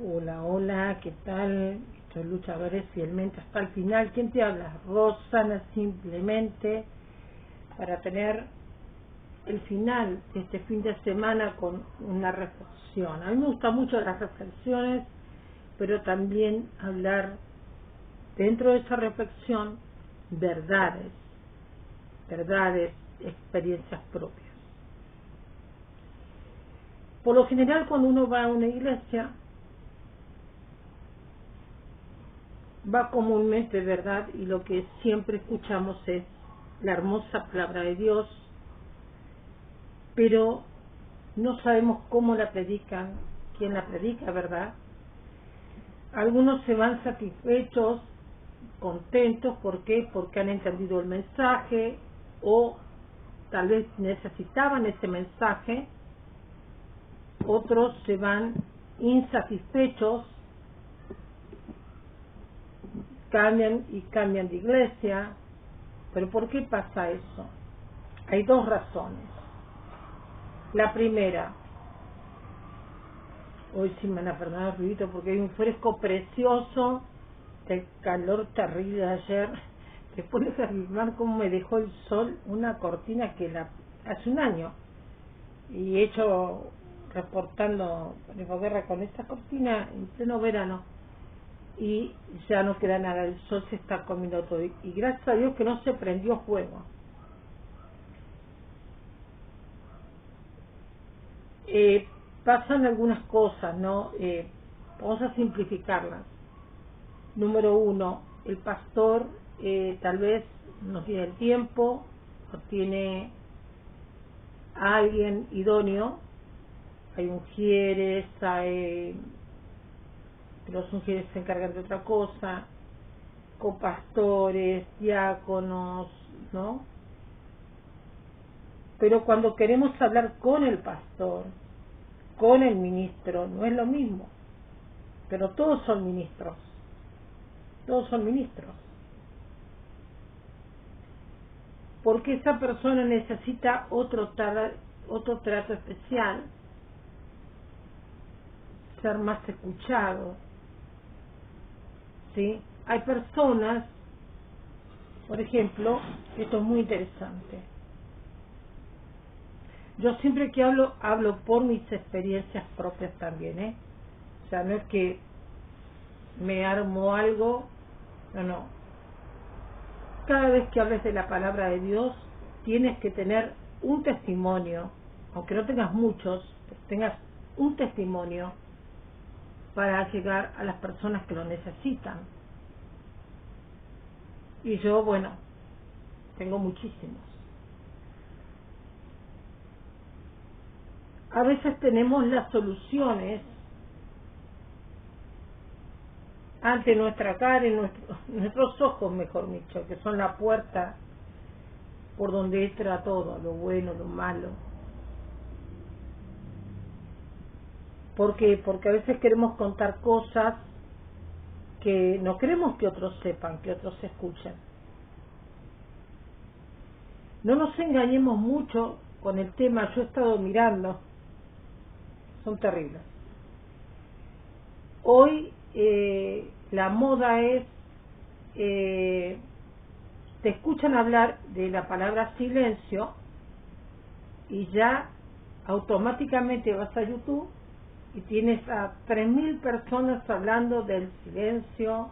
Hola, hola, ¿qué tal? Estos luchadores fielmente hasta el final. ¿Quién te habla? Rosana, simplemente para tener el final de este fin de semana con una reflexión. A mí me gustan mucho las reflexiones, pero también hablar dentro de esa reflexión verdades, experiencias propias. Por lo general, cuando uno va a una iglesia, va comúnmente, ¿verdad? Y lo que siempre escuchamos es la hermosa palabra de Dios, pero no sabemos cómo la predican, quién la predica, ¿verdad? Algunos se van satisfechos, contentos, ¿por qué? Porque han entendido el mensaje o tal vez necesitaban ese mensaje. Otros se van insatisfechos, cambian de iglesia. ¿Pero por qué pasa eso? Hay dos razones. La primera, hoy sí me van a perdonar ruidito porque hay un fresco precioso, el calor terrible de ayer. Después de afirmar cómo me dejó el sol una cortina que hace un año y he hecho reportando guerra con esta cortina en pleno verano y ya no queda nada, el sol se está comiendo todo y gracias a Dios que no se prendió fuego. Pasan algunas cosas, ¿no? Vamos a simplificarlas. Número uno, el pastor tal vez no tiene el tiempo, no tiene a alguien idóneo. Hay ungieres, los ungieres se encargan de otra cosa, copastores, diáconos, ¿no? Pero cuando queremos hablar con el pastor, con el ministro, no es lo mismo. Pero todos son ministros. Porque esa persona necesita otro trato especial, ser más escuchado, ¿sí? Hay personas, por ejemplo, esto es muy interesante. Yo siempre que hablo por mis experiencias propias también, O sea, no es que me armo algo, no. Cada vez que hables de la palabra de Dios, tienes que tener un testimonio, aunque no tengas muchos, tengas un testimonio para llegar a las personas que lo necesitan. Y yo, bueno, tengo muchísimos. A veces tenemos las soluciones ante nuestra cara y nuestros ojos, mejor dicho, que son la puerta por donde entra todo, lo bueno, lo malo. ¿Por qué? Porque a veces queremos contar cosas que no queremos que otros sepan, que otros escuchen. No nos engañemos mucho con el tema. Yo he estado mirando, son terribles. Hoy la moda es, te escuchan hablar de la palabra silencio y ya automáticamente vas a YouTube y tienes a 3.000 personas hablando del silencio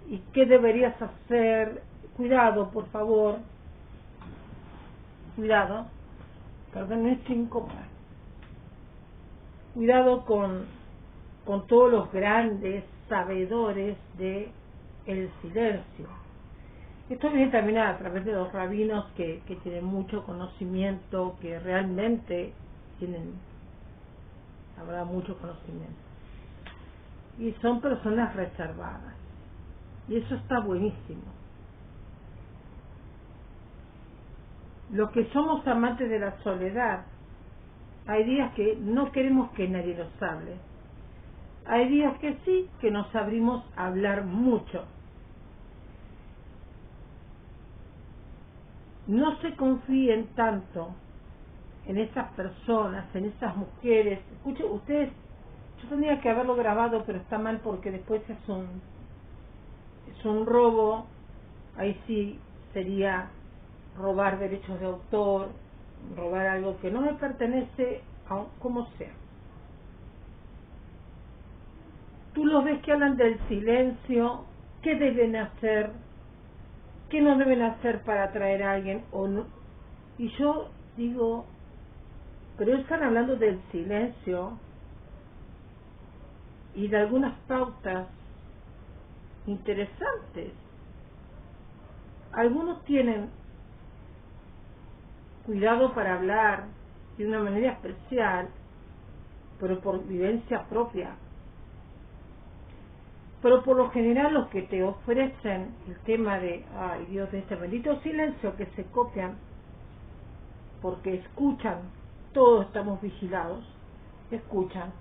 y qué deberías hacer. Cuidado, por favor, cuidado, perdón, no es incómoda. Cuidado con todos los grandes sabedores de el silencio. Esto viene también a través de los rabinos que tienen mucho conocimiento, que realmente habrá mucho conocimiento. Y son personas reservadas. Y eso está buenísimo. Los que somos amantes de la soledad, hay días que no queremos que nadie nos hable. Hay días que sí, que nos abrimos a hablar mucho. No se confíen tanto en esas personas, en esas mujeres. Escuchen, ustedes Yo tendría que haberlo grabado, pero está mal porque después es un robo. Ahí sí sería robar derechos de autor, robar algo que no me pertenece, como sea. Tú los ves que hablan del silencio, qué deben hacer, qué no deben hacer para atraer a alguien o no. Y yo digo, pero están hablando del silencio y de algunas pautas interesantes. Algunos tienen cuidado para hablar de una manera especial, pero por vivencia propia. Pero por lo general los que te ofrecen el tema de, ay Dios, de este bendito silencio que se copian, porque escuchan, todos estamos vigilados, escuchan.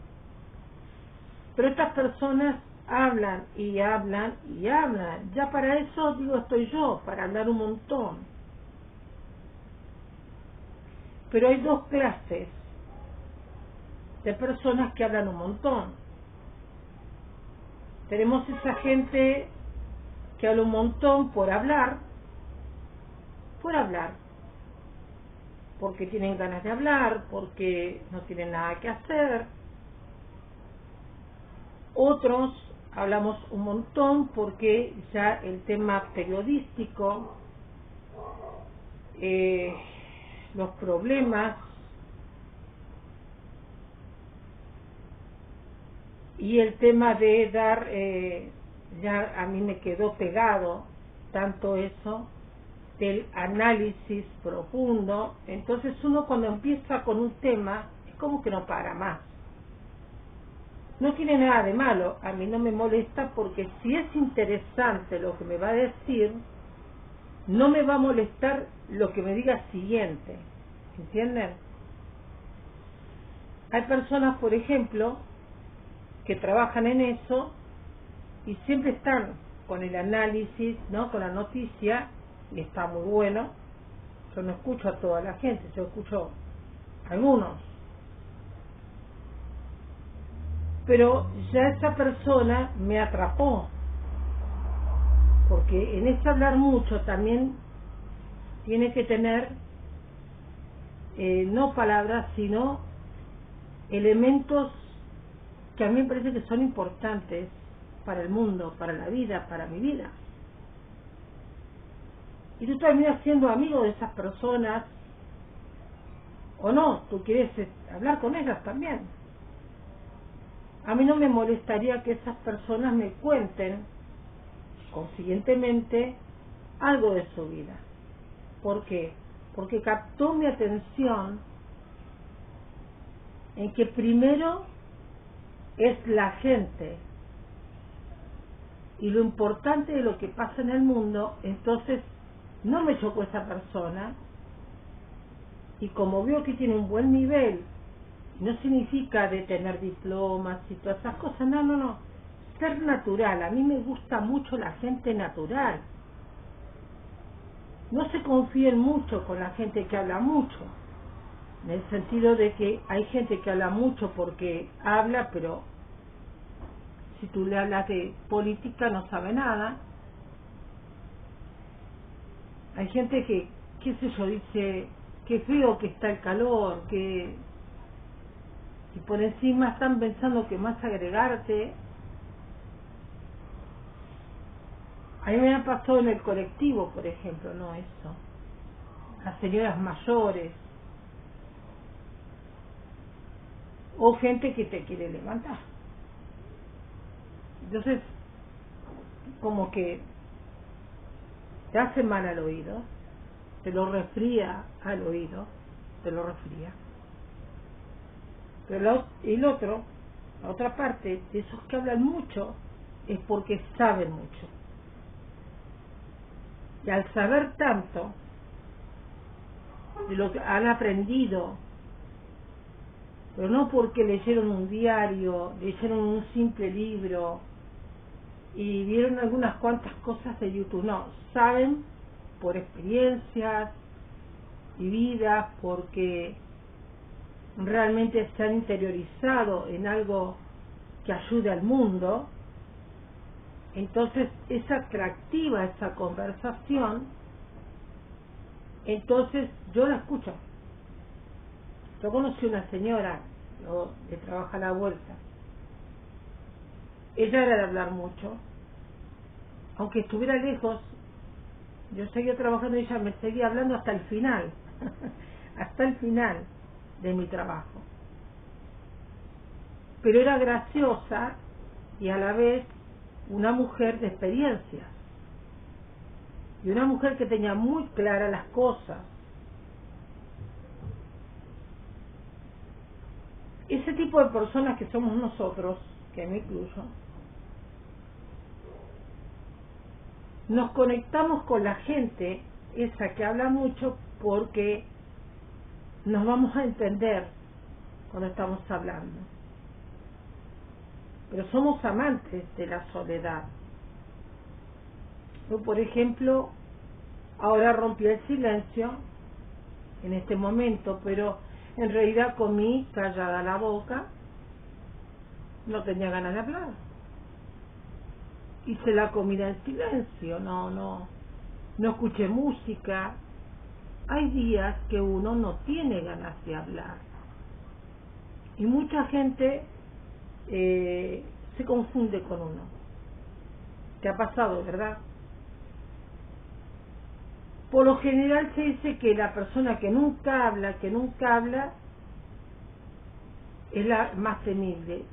Pero estas personas hablan y hablan y hablan. Ya para eso, digo, estoy yo, para hablar un montón. Pero hay dos clases de personas que hablan un montón. Tenemos esa gente que habla un montón por hablar, porque tienen ganas de hablar, porque no tienen nada que hacer. Otros hablamos un montón porque ya el tema periodístico, los problemas y el tema de dar, ya a mí me quedó pegado tanto eso del análisis profundo. Entonces uno cuando empieza con un tema es como que no para más. No tiene nada de malo, a mí no me molesta porque si es interesante lo que me va a decir, no me va a molestar lo que me diga siguiente, ¿entienden? Hay personas, por ejemplo, que trabajan en eso y siempre están con el análisis, ¿no? Con la noticia, y está muy bueno. Yo no escucho a toda la gente, yo escucho a algunos. Pero ya esa persona me atrapó, porque en ese hablar mucho también tiene que tener no palabras, sino elementos que a mí me parece que son importantes para el mundo, para la vida, para mi vida. Y tú terminas siendo amigo de esas personas, o no, tú quieres hablar con ellas también. A mí no me molestaría que esas personas me cuenten, consiguientemente, algo de su vida. ¿Por qué? Porque captó mi atención en que primero es la gente y lo importante de lo que pasa en el mundo. Entonces no me chocó esa persona, y como veo que tiene un buen nivel, no significa de tener diplomas y todas esas cosas, no, ser natural. A mí me gusta mucho la gente natural. No se confíen mucho con la gente que habla mucho, en el sentido de que hay gente que habla mucho porque habla, pero si tú le hablas de política no sabe nada. Hay gente que, qué sé yo, dice que feo que está el calor, que y por encima están pensando que más agregarte. A mí me ha pasado en el colectivo, por ejemplo, no eso. Las señoras mayores. O gente que te quiere levantar. Entonces, como que te hace mal al oído, te lo resfría al oído, te lo resfría. Pero la otra parte de esos que hablan mucho es porque saben mucho. Y al saber tanto de lo que han aprendido, pero no porque leyeron un diario, leyeron un simple libro y vieron algunas cuantas cosas de YouTube, no, saben por experiencias vividas, porque realmente se han interiorizado en algo que ayude al mundo, entonces es atractiva esa conversación, entonces yo la escucho. Yo conocí una señora que trabaja a la vuelta. Ella era de hablar mucho, aunque estuviera lejos, yo seguía trabajando y ella me seguía hablando hasta el final, hasta el final de mi trabajo. Pero era graciosa y a la vez una mujer de experiencias y una mujer que tenía muy claras las cosas. Ese tipo de personas que somos nosotros, que me incluyo, nos conectamos con la gente esa que habla mucho porque nos vamos a entender cuando estamos hablando. Pero somos amantes de la soledad. Yo, por ejemplo, ahora rompí el silencio en este momento, pero en realidad comí callada la boca, no tenía ganas de hablar. Hice la comida en silencio, no escuché música. Hay días que uno no tiene ganas de hablar. Y mucha gente se confunde con uno. ¿Te ha pasado, verdad? Por lo general se dice que la persona que nunca habla, es la más temible.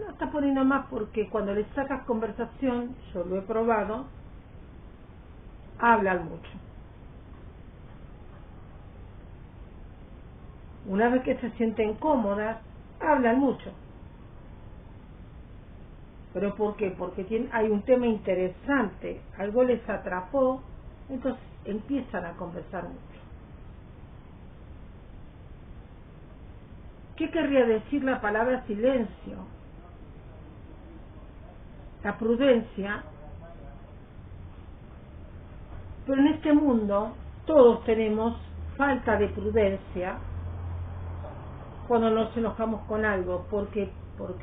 No está poniendo más porque cuando le sacas conversación, yo lo he probado, hablan mucho. Una vez que se sienten cómodas, hablan mucho. ¿Pero por qué? Porque hay un tema interesante, algo les atrapó, entonces empiezan a conversar mucho. ¿Qué querría decir la palabra silencio? La prudencia. Pero en este mundo todos tenemos falta de prudencia cuando nos enojamos con algo, porque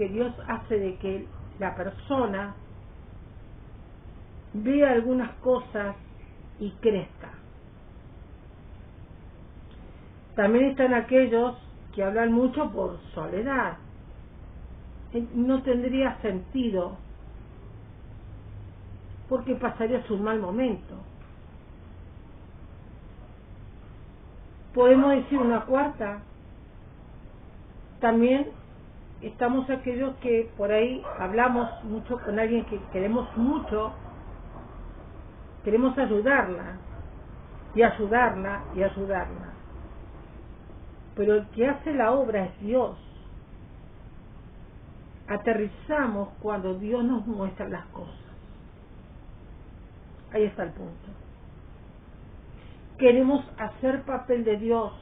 Dios hace de que la persona vea algunas cosas y crezca. También están aquellos que hablan mucho por soledad. No tendría sentido, porque pasarías un mal momento. Podemos decir una cuarta. También estamos aquellos que por ahí hablamos mucho con alguien que queremos mucho, queremos ayudarla y ayudarla y ayudarla. Pero el que hace la obra es Dios. Aterrizamos cuando Dios nos muestra las cosas. Ahí está el punto. Queremos hacer papel de Dios,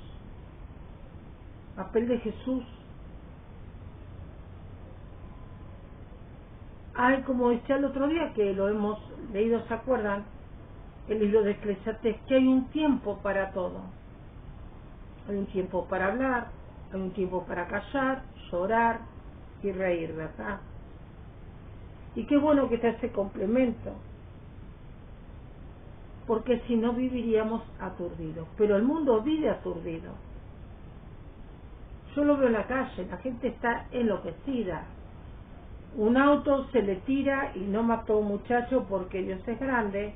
papel de Jesús. Hay, como decía el otro día, que lo hemos leído, ¿se acuerdan? El libro de Eclesiastés, que hay un tiempo para todo. Hay un tiempo para hablar, hay un tiempo para callar, llorar y reír, ¿verdad? Y qué bueno que está ese complemento, porque si no viviríamos aturdidos. Pero el mundo vive aturdido. Yo lo veo en la calle, la gente está enloquecida. Un auto se le tira y no mató a un muchacho porque Dios es grande,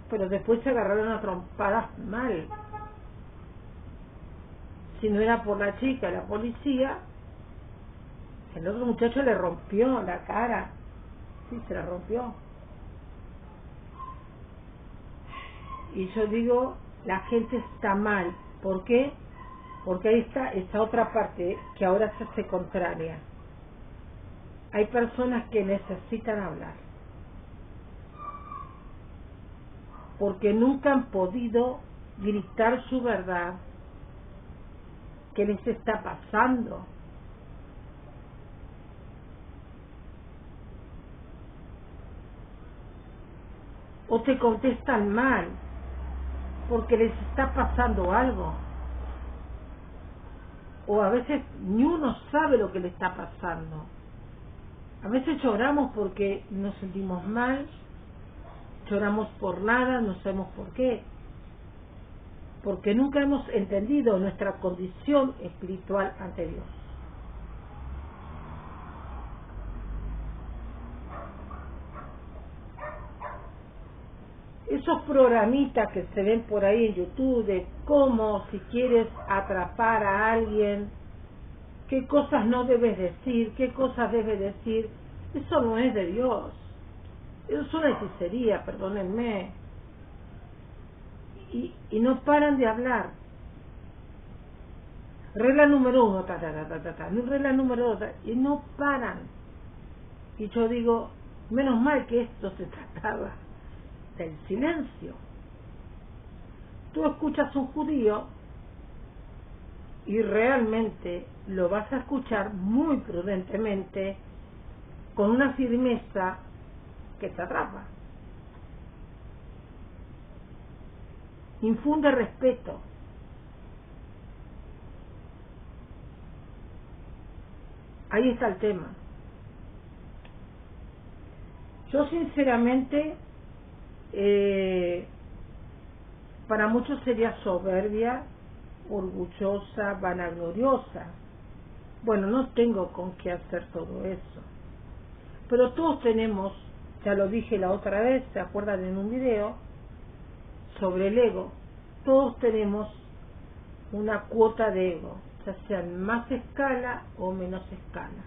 pero después se agarraron a trompadas mal. Si no era por la chica, la policía, el otro muchacho le rompió la cara. Sí, se la rompió. Y yo digo, la gente está mal. ¿Por qué? Porque ahí está esa otra parte que ahora se hace contraria. Hay personas que necesitan hablar, porque nunca han podido gritar su verdad. ¿Qué les está pasando? O te contestan mal, porque les está pasando algo. o a veces ni uno sabe lo que le está pasando. A veces lloramos porque nos sentimos mal, lloramos por nada, no sabemos por qué, porque nunca hemos entendido nuestra condición espiritual ante Dios. Esos programitas que se ven por ahí en YouTube de cómo, si quieres atrapar a alguien, qué cosas no debes decir, qué cosas debes decir, eso no es de Dios. Eso es una hechicería, perdónenme. Y no paran de hablar. Regla número 1, regla número 2, y no paran. Y yo digo, menos mal que esto se trataba del silencio. Tú escuchas a un judío y realmente lo vas a escuchar muy prudentemente, con una firmeza que te atrapa. Infunde respeto. Ahí está el tema. Yo sinceramente, para muchos sería soberbia, orgullosa, vanagloriosa. Bueno, no tengo con qué hacer todo eso. Pero todos tenemos, ya lo dije la otra vez, ¿se acuerdan en un video? Sobre el ego. Todos tenemos una cuota de ego, ya sea en más escala o menos escala.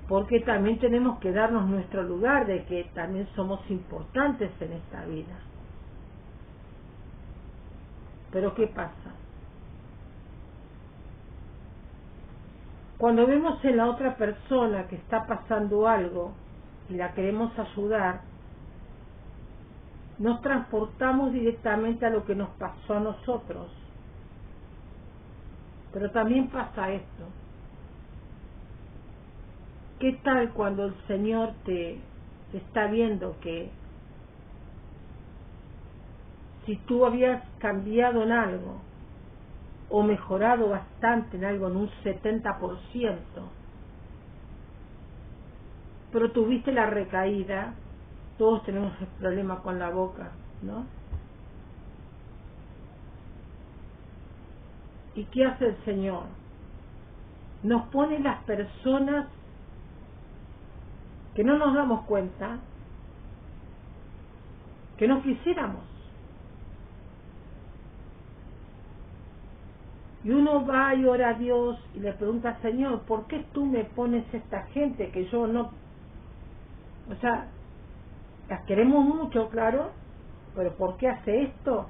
Porque también tenemos que darnos nuestro lugar de que también somos importantes en esta vida. Pero ¿qué pasa? Cuando vemos en la otra persona que está pasando algo y la queremos ayudar, nos transportamos directamente a lo que nos pasó a nosotros. Pero también pasa esto. ¿Qué tal cuando el Señor te está viendo que si tú habías cambiado en algo o mejorado bastante en algo, en un 70%, pero tuviste la recaída? Todos tenemos el problema con la boca, ¿no? ¿Y qué hace el Señor? Nos pone las personas que no nos damos cuenta, que no quisiéramos. Y uno va y ora a Dios y le pregunta, Señor, ¿por qué tú me pones esta gente que yo no... O sea, las queremos mucho, claro, pero ¿por qué hace esto?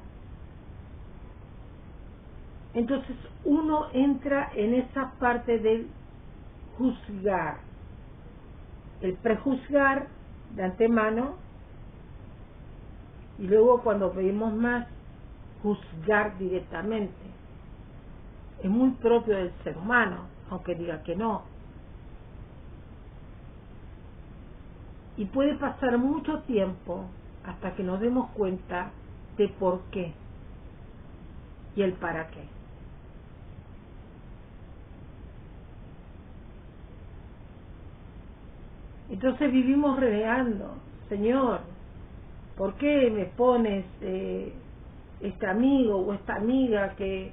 Entonces uno entra en esa parte del juzgar, el prejuzgar de antemano, y luego cuando vemos más, juzgar directamente. Es muy propio del ser humano, aunque diga que no. Y puede pasar mucho tiempo hasta que nos demos cuenta de por qué y el para qué. Entonces vivimos renegando, Señor, ¿por qué me pones este amigo o esta amiga que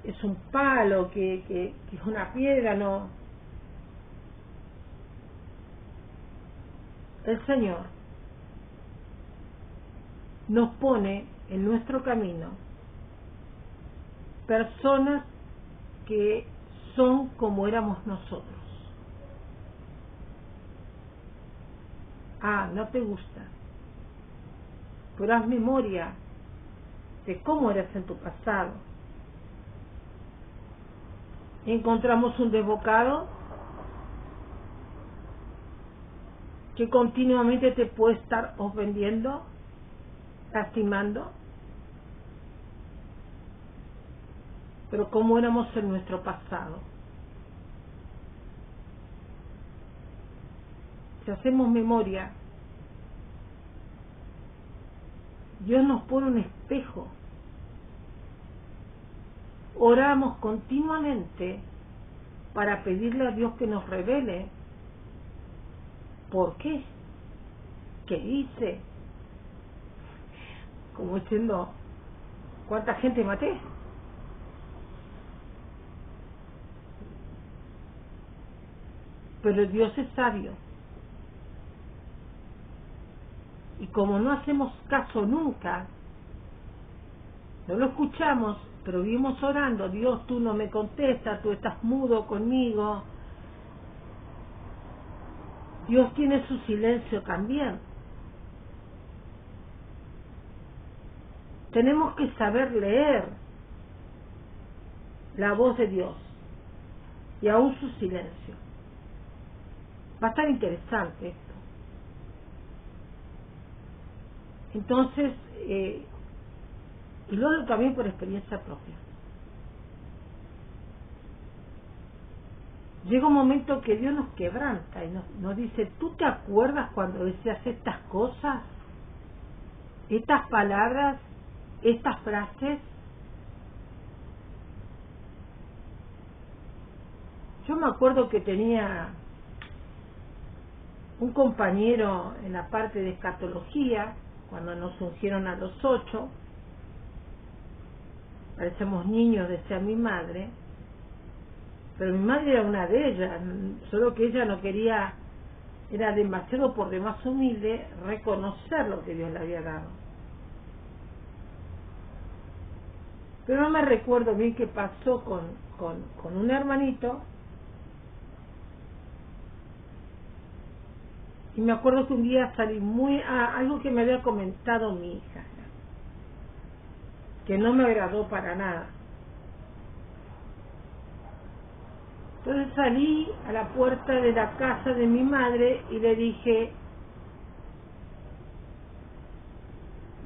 es un palo, que es una piedra? No. El Señor nos pone en nuestro camino personas que son como éramos nosotros. Ah, no te gusta, pero haz memoria de cómo eras en tu pasado. Encontramos un desbocado que continuamente te puede estar ofendiendo, lastimando, pero cómo éramos en nuestro pasado. Si hacemos memoria, Dios nos pone un espejo oramos continuamente para pedirle a Dios que nos revele por qué, qué hice, como diciendo, ¿cuánta gente maté? Pero Dios es sabio. Y como no hacemos caso nunca, no lo escuchamos, pero vivimos orando, Dios, tú no me contestas, tú estás mudo conmigo. Dios tiene su silencio también. Tenemos que saber leer la voz de Dios y aún su silencio. Va a estar interesante esto. Entonces, y lo digo también por experiencia propia. Llega un momento que Dios nos quebranta y nos dice, ¿tú te acuerdas cuando decías estas cosas? Estas palabras, estas frases. Yo me acuerdo que tenía un compañero en la parte de escatología, cuando nos ungieron a los 8, parecemos niños, decía mi madre, pero mi madre era una de ellas, solo que ella no quería, era demasiado por demás humilde, reconocer lo que Dios le había dado. Pero no me recuerdo bien qué pasó con un hermanito, y me acuerdo que un día salí algo que me había comentado mi hija, que no me agradó para nada. Entonces salí a la puerta de la casa de mi madre y le dije,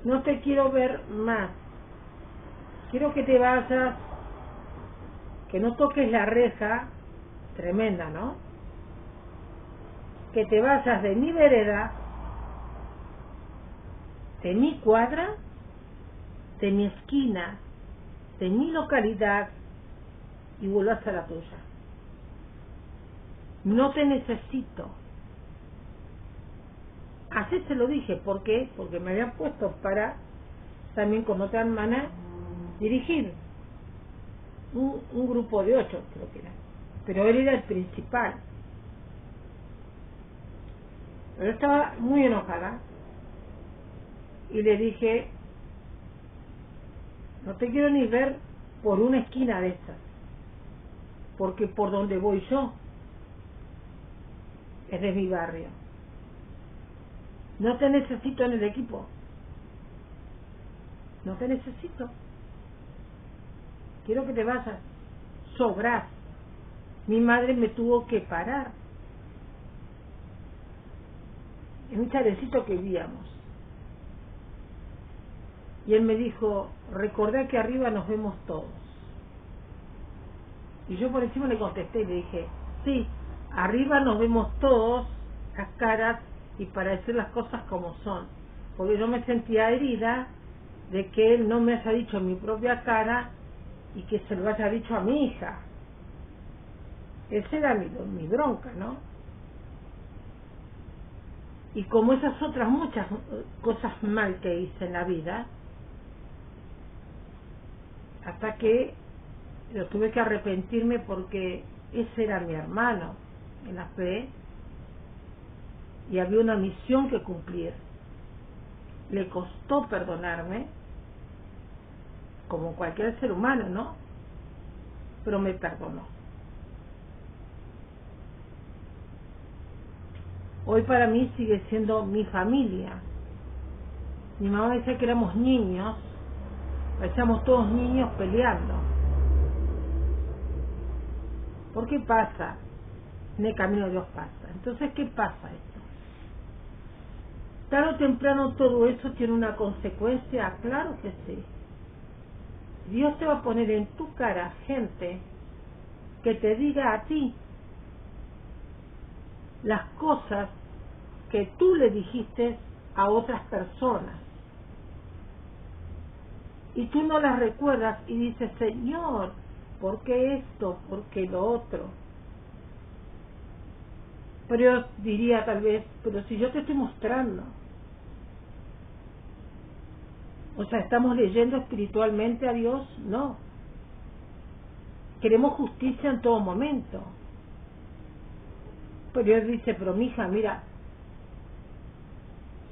no te quiero ver más, quiero que te vayas, que no toques la reja, tremenda, ¿no? Que te vayas de mi vereda, de mi cuadra, de mi esquina, de mi localidad y vuelvas a la tuya. No te necesito. Así se lo dije. ¿Por qué? Porque me habían puesto para, también con otra hermana, dirigir un grupo de 8, creo que era. Pero él era el principal. Pero estaba muy enojada. Y le dije, no te quiero ni ver por una esquina de estas. Porque por donde voy yo es de mi barrio. No te necesito en el equipo. No te necesito. Quiero que te vayas. Sobras. Mi madre me tuvo que parar. En un chalecito que vivíamos. Y él me dijo, recordá que arriba nos vemos todos. Y yo por encima le contesté y le dije, sí, arriba nos vemos todos las caras y para decir las cosas como son. Porque yo me sentía herida de que él no me haya dicho en mi propia cara y que se lo haya dicho a mi hija. Esa era mi bronca, ¿no? Y como esas otras muchas cosas mal que hice en la vida, hasta que yo tuve que arrepentirme porque ese era mi hermano en la fe y había una misión que cumplir. Le costó perdonarme, como cualquier ser humano, ¿no? Pero me perdonó. Hoy para mí sigue siendo mi familia. Mi mamá decía que éramos niños, parecíamos todos niños peleando. ¿Por qué pasa? En el camino de Dios pasa. Entonces, ¿qué pasa esto? ¿Tarde o temprano todo eso tiene una consecuencia? Claro que sí. Dios te va a poner en tu cara gente que te diga a ti las cosas que tú le dijiste a otras personas. Y tú no las recuerdas y dices, Señor, ¿por qué esto? ¿Por qué lo otro? Pero yo diría tal vez, pero si yo te estoy mostrando, o sea, ¿estamos leyendo espiritualmente a Dios? No. Queremos justicia en todo momento. Pero él dice, pero mija, mira,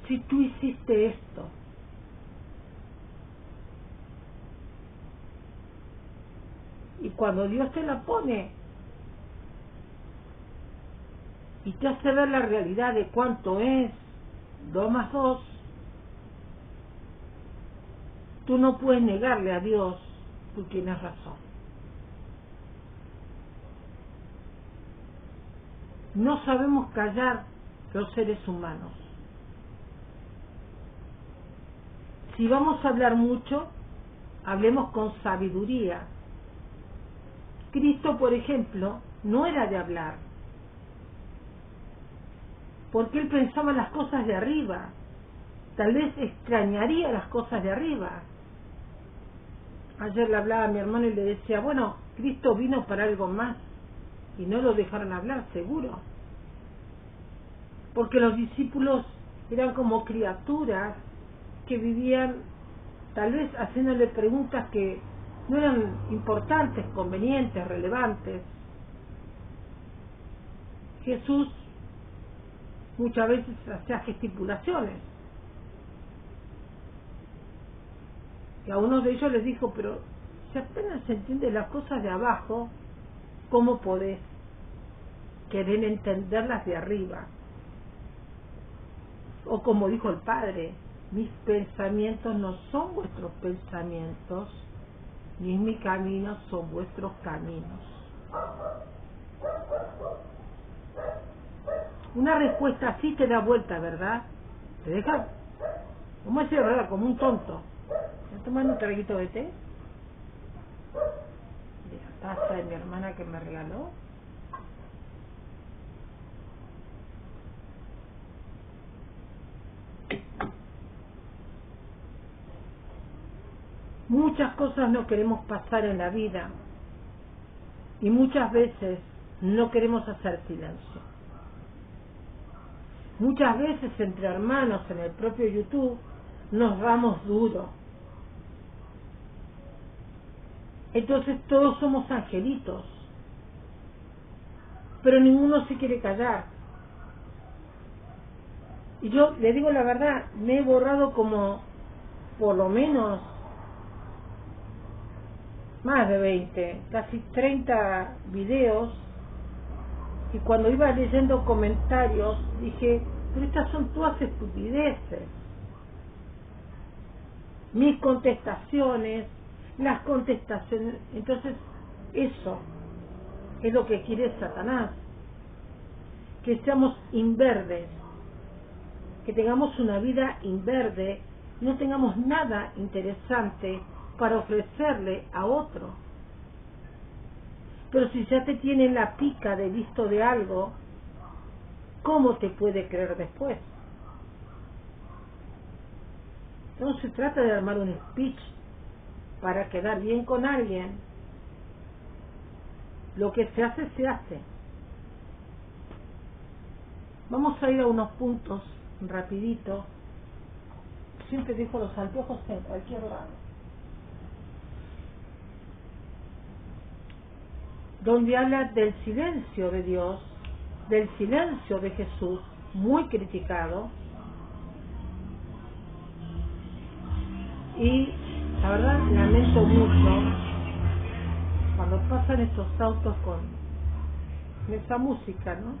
si tú hiciste esto, y cuando Dios te la pone y te hace ver la realidad de cuánto es 2 más 2, tú no puedes negarle a Dios, tú tienes razón. No sabemos callar los seres humanos. Si vamos a hablar mucho, hablemos con sabiduría. Cristo, por ejemplo, no era de hablar, porque él pensaba en las cosas de arriba. Tal vez extrañaría las cosas de arriba. Ayer le hablaba a mi hermano y le decía, bueno, Cristo vino para algo más, y no lo dejaron hablar, seguro, porque los discípulos eran como criaturas que vivían tal vez haciéndole preguntas que no eran importantes, convenientes, relevantes. Jesús muchas veces hacía gesticulaciones, y a uno de ellos les dijo, pero si apenas se entiende las cosas de abajo, ¿cómo podés querer entenderlas de arriba? O como dijo el Padre, mis pensamientos no son vuestros pensamientos, ni mis caminos son vuestros caminos. Una respuesta así te da vuelta, ¿verdad? Te deja, como decir, ¿verdad? Como un tonto. ¿Voy a tomar un traguito de té? De la taza de mi hermana que me regaló. Muchas cosas no queremos pasar en la vida y muchas veces no queremos hacer silencio. Muchas veces entre hermanos en el propio YouTube nos damos duro. Entonces todos somos angelitos, pero ninguno se quiere callar. Y yo le digo la verdad, me he borrado como por lo menos más de 20, casi 30 videos, y cuando iba leyendo comentarios dije, pero estas son todas estupideces. Mis contestaciones, las contestaciones, entonces eso es lo que quiere Satanás, que seamos inverdes, que tengamos una vida inverde, no tengamos nada interesante para ofrecerle a otro. Pero si ya te tiene la pica de visto de algo, ¿cómo te puede creer después? No se trata de armar un speech para quedar bien con alguien. Lo que se hace, se hace. Vamos a ir a unos puntos rapidito. Siempre dejo los anteojos en cualquier lado. Donde habla del silencio de Dios, del silencio de Jesús, muy criticado. Y la verdad lamento mucho cuando pasan estos autos con esa música, ¿no?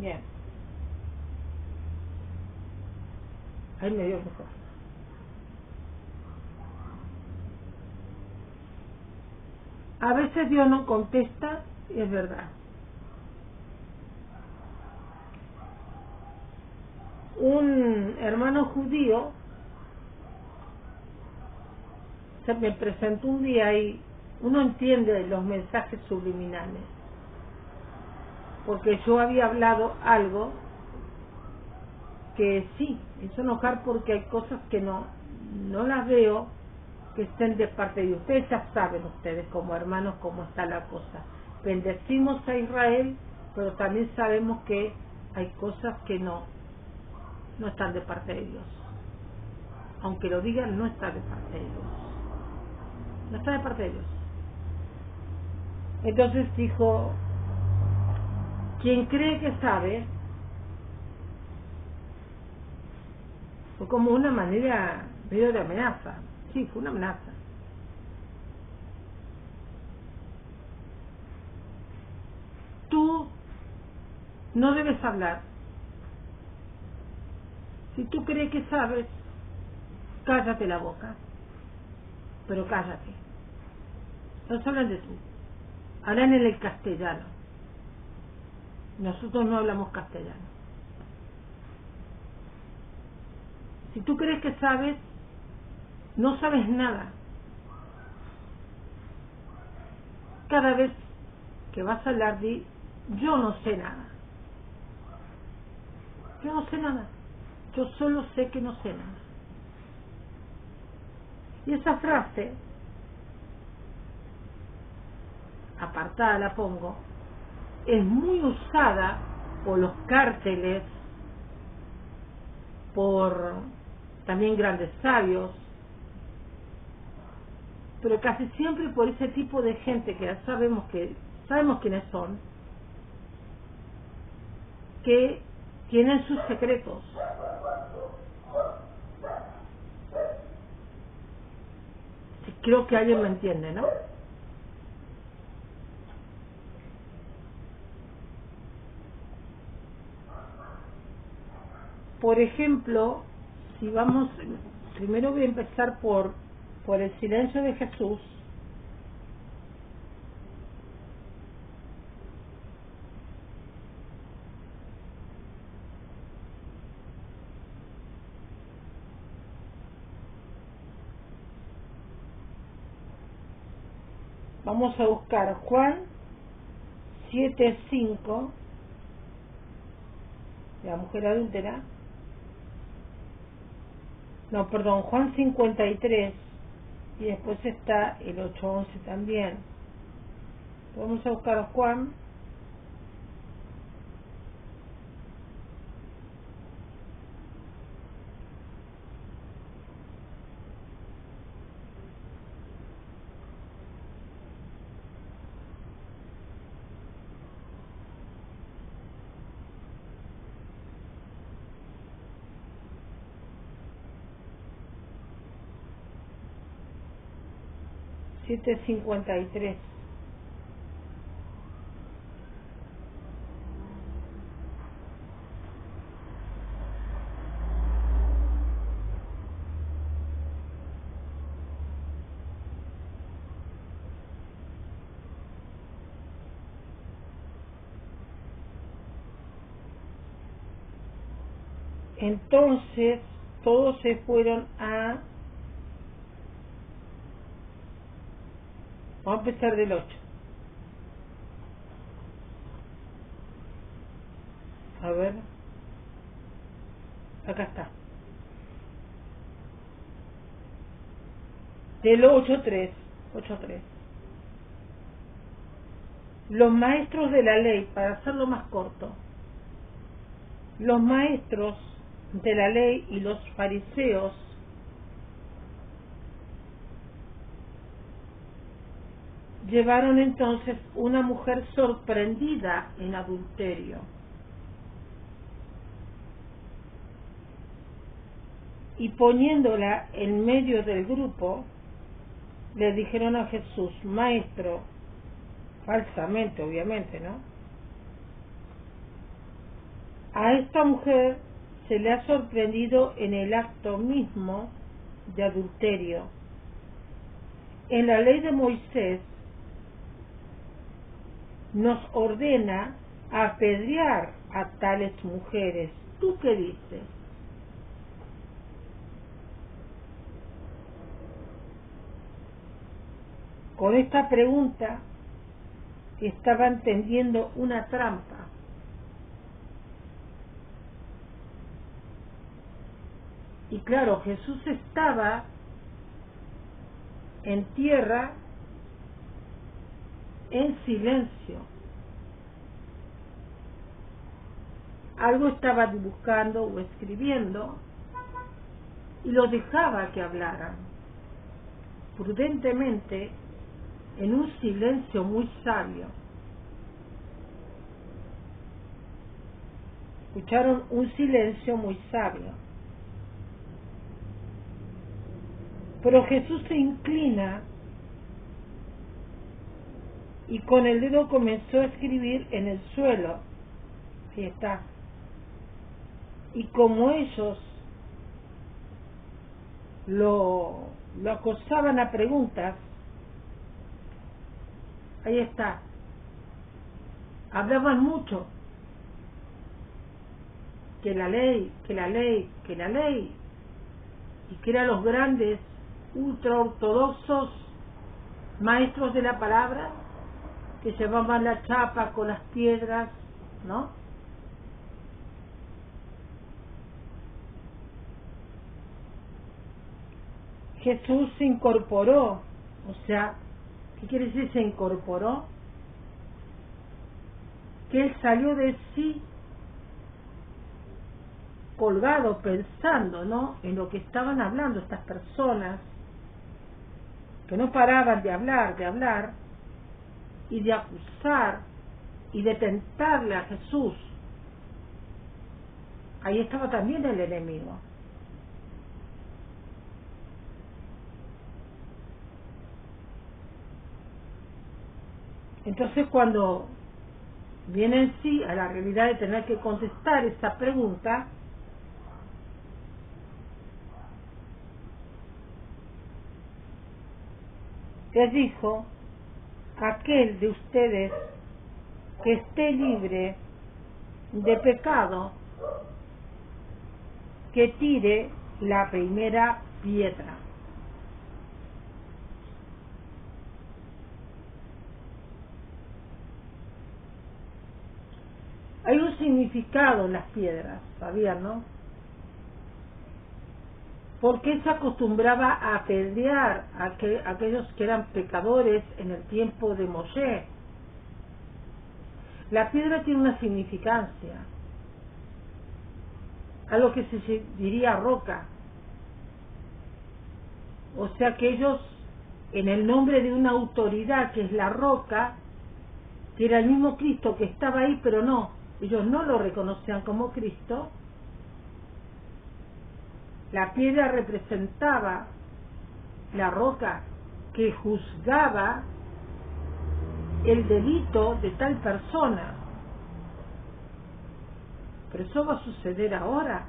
Bien. Ahí me dio mejor. A veces Dios no contesta, y es verdad. Un hermano judío se me presentó un día y uno entiende los mensajes subliminales, porque yo había hablado algo que sí hizo enojar, porque hay cosas que no no las veo que estén de parte de ustedes. Ya saben ustedes como hermanos cómo está la cosa. Bendecimos a Israel, pero también sabemos que hay cosas que no están de parte de Dios. Aunque lo digan, no está de parte de Dios. No está de parte de Dios. Entonces dijo, quien cree que sabe, fue como una manera medio de amenaza. Sí, fue una amenaza. Tú no debes hablar. Si tú crees que sabes, cállate la boca. Pero cállate. No hablan de tú. Hablan en el castellano. Nosotros no hablamos castellano. Si tú crees que sabes, no sabes nada. Cada vez que vas a hablar, di, yo no sé nada. Yo no sé nada. Yo solo sé que no sé nada. Y esa frase, apartada la pongo, es muy usada por los cárteles, por también grandes sabios, pero casi siempre por ese tipo de gente que ya sabemos quiénes son, que tienen sus secretos. Creo que alguien me entiende, ¿no? Por ejemplo, si vamos, primero voy a empezar por el silencio de Jesús. Vamos a buscar Juan 7:5, la mujer adúltera. No, perdón, Juan 53, y después está el 8:11 también. Vamos a buscar Juan 7:53. Entonces todos se fueron vamos a empezar del 8. A ver, acá está. Del 8:3. Los maestros de la ley, para hacerlo más corto, los maestros de la ley y los fariseos llevaron entonces una mujer sorprendida en adulterio y poniéndola en medio del grupo le dijeron a Jesús, maestro, falsamente obviamente, ¿no? A esta mujer se le ha sorprendido en el acto mismo de adulterio. En la ley de Moisés nos ordena apedrear a tales mujeres. ¿Tú qué dices? Con esta pregunta estaban tendiendo una trampa. Y claro, Jesús estaba en tierra en silencio. Algo estaba dibujando o escribiendo y los dejaba que hablaran prudentemente en un silencio muy sabio. Escucharon un silencio muy sabio. Pero Jesús se inclina y con el dedo comenzó a escribir en el suelo. Ahí está. Y como ellos lo acosaban a preguntas, ahí está, hablaban mucho, que la ley, y que eran los grandes ultraortodoxos maestros de la palabra, que llevaban la chapa con las piedras, ¿no? Jesús se incorporó, o sea, ¿qué quiere decir se incorporó? Que él salió de sí colgado, pensando, ¿no?, en lo que estaban hablando estas personas, que no paraban de hablar, y de acusar, y de tentarle a Jesús. Ahí estaba también el enemigo. Entonces, cuando viene en sí a la realidad de tener que contestar esa pregunta, les dijo: aquel de ustedes que esté libre de pecado, que tire la primera piedra. Hay un significado en las piedras, ¿sabían, no? Porque se acostumbraba a apedrear a aquellos que eran pecadores en el tiempo de Moshe. La piedra tiene una significancia, algo que se diría roca. O sea que ellos, en el nombre de una autoridad que es la roca, que era el mismo Cristo que estaba ahí, pero no, ellos no lo reconocían como Cristo, la piedra representaba la roca que juzgaba el delito de tal persona. Pero eso va a suceder ahora.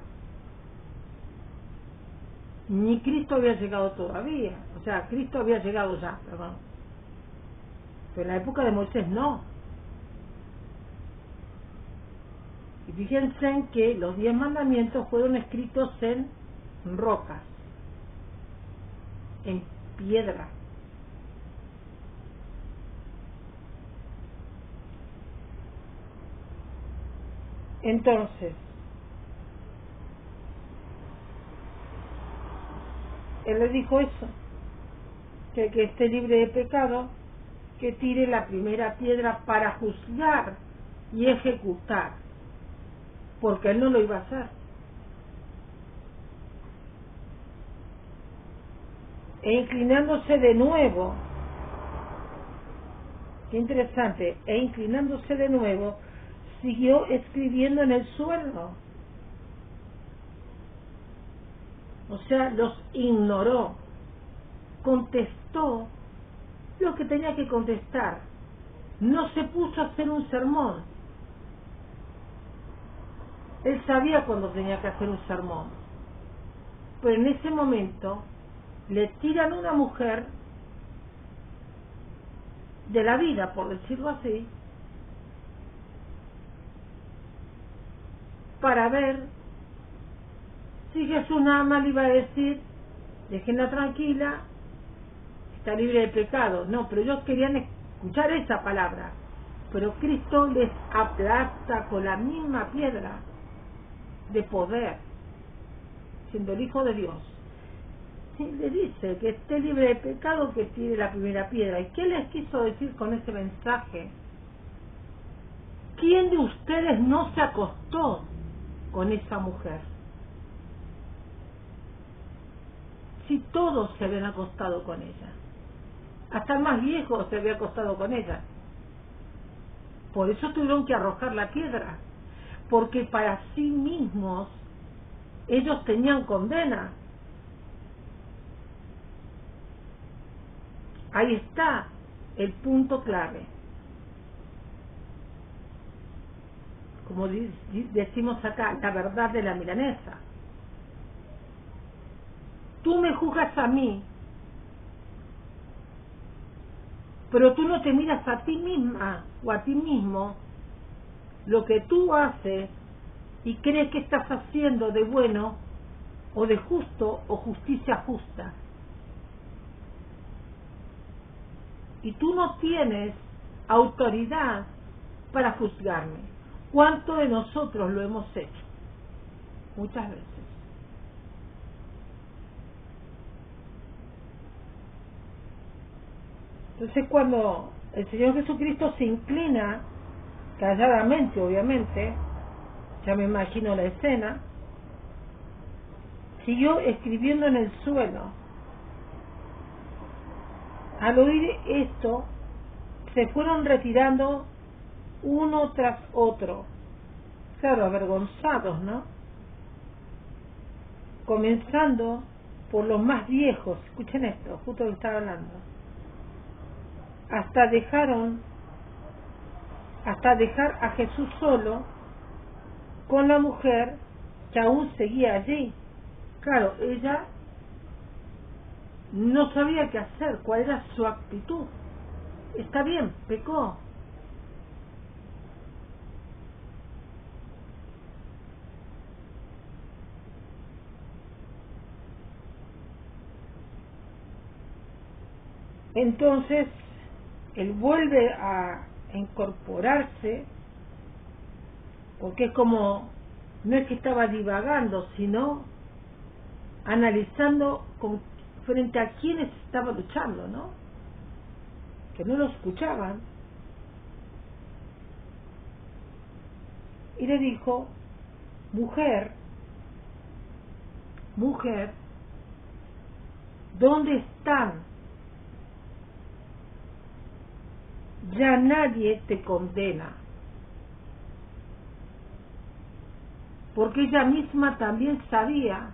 Ni Cristo había llegado todavía, o sea, Cristo había llegado ya, perdón, pero en la época de Moisés no. Y fíjense en que los 10 mandamientos fueron escritos en rocas, en piedra. Entonces, él le dijo eso, que esté libre de pecado, que tire la primera piedra para juzgar y ejecutar, porque él no lo iba a hacer. E inclinándose de nuevo, qué interesante, e inclinándose de nuevo, siguió escribiendo en el suelo. O sea, los ignoró, contestó lo que tenía que contestar, no se puso a hacer un sermón. Él sabía cuándo tenía que hacer un sermón, pero en ese momento le tiran a una mujer de la vida, por decirlo así, para ver si Jesús nada más le iba a decir: déjenla tranquila, está libre de pecado. No, pero ellos querían escuchar esa palabra, pero Cristo les aplasta con la misma piedra de poder. siendo el Hijo de Dios, sí, le dice que esté libre de pecado, que tire la primera piedra. ¿Y qué les quiso decir con ese mensaje? ¿Quién de ustedes no se acostó con esa mujer? Si todos se habían acostado con ella, hasta el más viejo se había acostado con ella. Por eso tuvieron que arrojar la piedra, porque para sí mismos ellos tenían condena. Ahí está el punto clave. Como decimos acá, la verdad de la milanesa. Tú me juzgas a mí, pero tú no te miras a ti misma o a ti mismo lo que tú haces y crees que estás haciendo de bueno o de justo o justicia justa. Y tú no tienes autoridad para juzgarme. ¿Cuánto de nosotros lo hemos hecho? Muchas veces. Entonces cuando el Señor Jesucristo se inclina, calladamente obviamente, ya me imagino la escena, siguió escribiendo en el suelo. Al oír esto, se fueron retirando uno tras otro, claro, avergonzados, ¿no? Comenzando por los más viejos, escuchen esto, justo lo que estaba hablando, hasta dejar a Jesús solo con la mujer que aún seguía allí. Claro, ella no sabía qué hacer, cuál era su actitud. Está bien, pecó. Entonces, él vuelve a incorporarse, porque es como, no es que estaba divagando, sino analizando frente a quienes estaba luchando, ¿no? Que no lo escuchaban. Y le dijo, mujer, ¿dónde están? Ya nadie te condena. Porque ella misma también sabía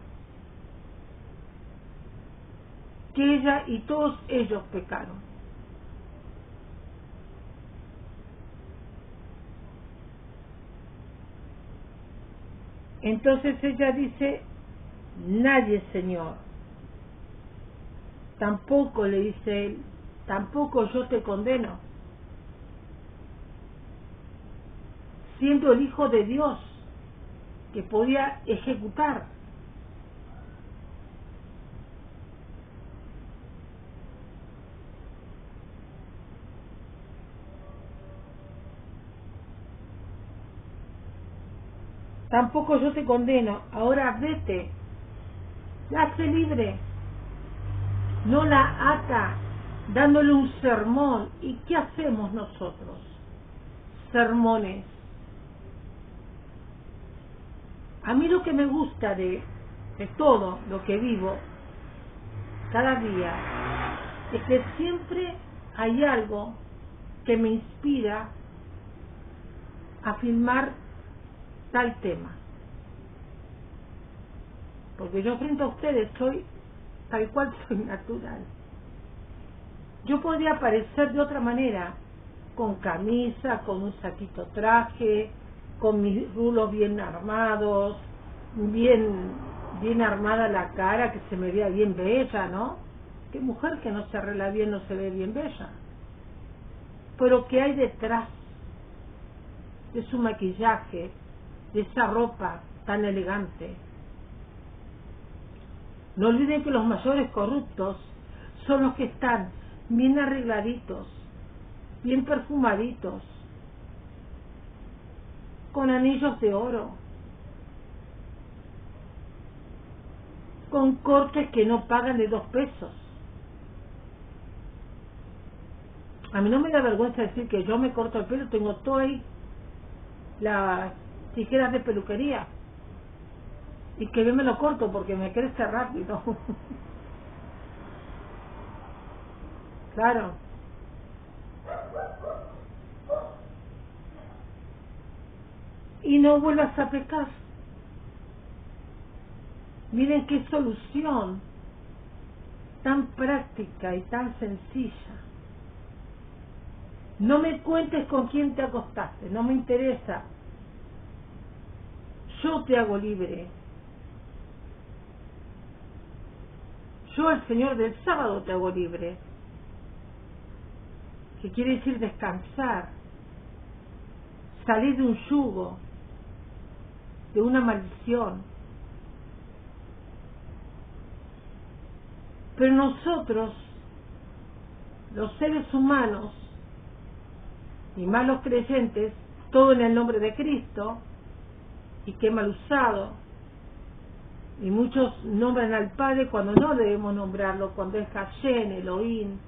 que ella y todos ellos pecaron. Entonces ella dice, nadie, Señor. Tampoco, le dice él, tampoco yo te condeno. Siendo el Hijo de Dios, que podía ejecutar. Tampoco yo te condeno, ahora vete, la hace libre, no la ata, dándole un sermón. ¿Y qué hacemos nosotros? Sermones. A mí lo que me gusta de todo lo que vivo cada día es que siempre hay algo que me inspira a filmar tal tema, porque yo frente a ustedes soy tal cual, soy natural. Yo podría parecer de otra manera, con camisa, con un saquito traje, con mis rulos bien armados, bien armada la cara, que se me vea bien bella, ¿no? ¿Qué mujer que no se arregla bien no se ve bien bella? Pero ¿qué hay detrás de su maquillaje, de esa ropa tan elegante? No olviden que los mayores corruptos son los que están bien arregladitos, bien perfumaditos, con anillos de oro. con cortes que no pagan de 2 pesos. A mí no me da vergüenza decir que yo me corto el pelo, tengo todo ahí, las tijeras de peluquería, y que yo me lo corto porque me crece rápido. Claro. Y no vuelvas a pecar. Miren qué solución tan práctica y tan sencilla. No me cuentes con quién te acostaste, no me interesa. Yo te hago libre. Yo, el Señor del sábado, te hago libre. Que quiere decir descansar, salir de un yugo, de una maldición. Pero nosotros, los seres humanos, y más los creyentes, todo en el nombre de Cristo, y qué mal usado, y muchos nombran al Padre cuando no debemos nombrarlo, cuando es Hashem, Elohim.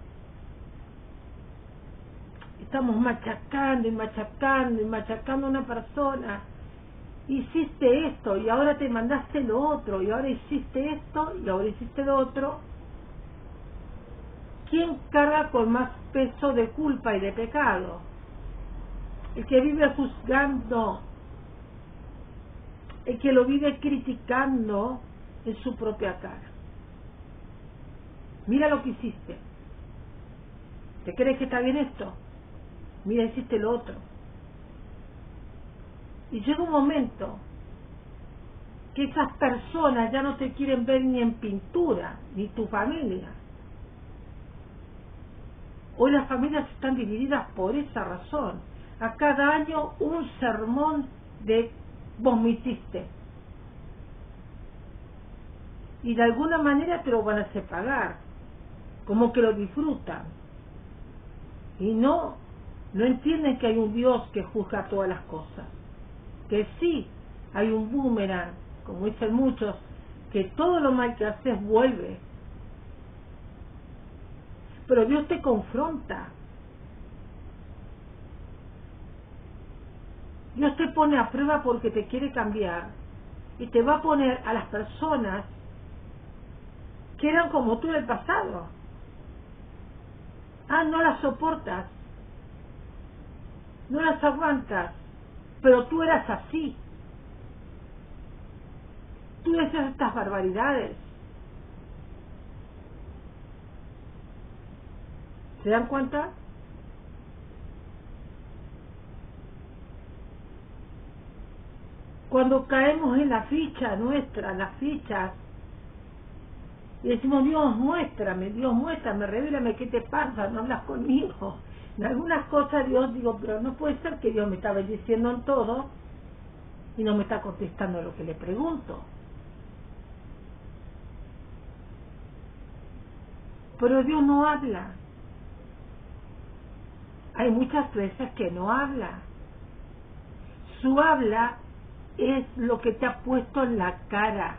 Estamos machacando y machacando y machacando a una persona. Hiciste esto y ahora te mandaste lo otro, y ahora hiciste esto y ahora hiciste lo otro. ¿Quién carga con más peso de culpa y de pecado? El que vive juzgando, el que lo vive criticando en su propia cara. Mira lo que hiciste. ¿Te crees que está bien esto? Mira, hiciste lo otro. Y llega un momento que esas personas ya no te quieren ver ni en pintura, ni tu familia. Hoy las familias están divididas por esa razón. A cada año un sermón de vos me hiciste. Y de alguna manera te lo van a hacer pagar, como que lo disfrutan. Y no entienden que hay un Dios que juzga todas las cosas. Que sí, hay un boomerang, como dicen muchos, que todo lo mal que haces vuelve. Pero Dios te confronta. Dios te pone a prueba porque te quiere cambiar. Y te va a poner a las personas que eran como tú en el pasado. No las soportas. No las aguantas. Pero tú eras así. Tú decías estas barbaridades. ¿Se dan cuenta? Cuando caemos en la ficha nuestra, en las fichas, y decimos, Dios, muéstrame, revélame qué te pasa, no hablas conmigo. En algunas cosas Dios, digo, pero no puede ser que Dios me está bendiciendo en todo y no me está contestando lo que le pregunto. Pero Dios no habla. Hay muchas veces que no habla. Su habla es lo que te ha puesto en la cara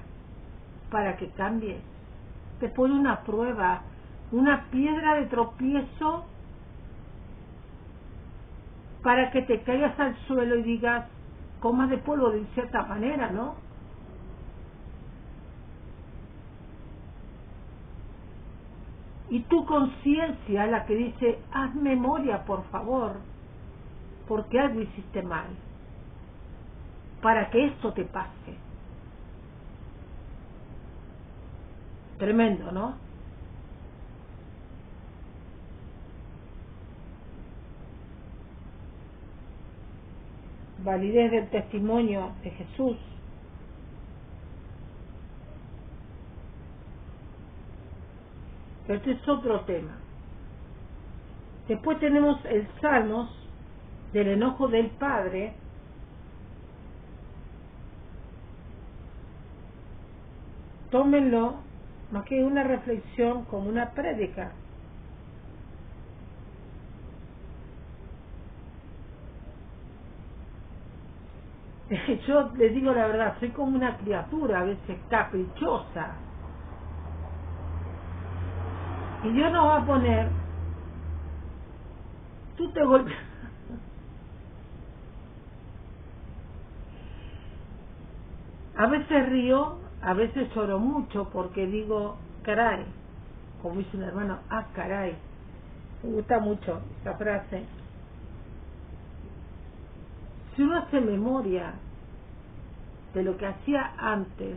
para que cambies. Te pone una prueba, una piedra de tropiezo para que te caigas al suelo y digas, comas de polvo de cierta manera, ¿no? Y tu conciencia es la que dice, haz memoria, por favor, porque algo hiciste mal, para que esto te pase. Tremendo, ¿no? Validez del testimonio de Jesús. Pero este es otro tema. Después tenemos el Salmos del enojo del Padre. Tómenlo más que una reflexión, como una prédica. Yo les digo la verdad, soy como una criatura a veces caprichosa, Y Dios nos va a poner, tú te golpeas. A veces río, a veces lloro mucho porque digo, caray, como dice un hermano, caray. Me gusta mucho esa frase. Si uno hace memoria de lo que hacía antes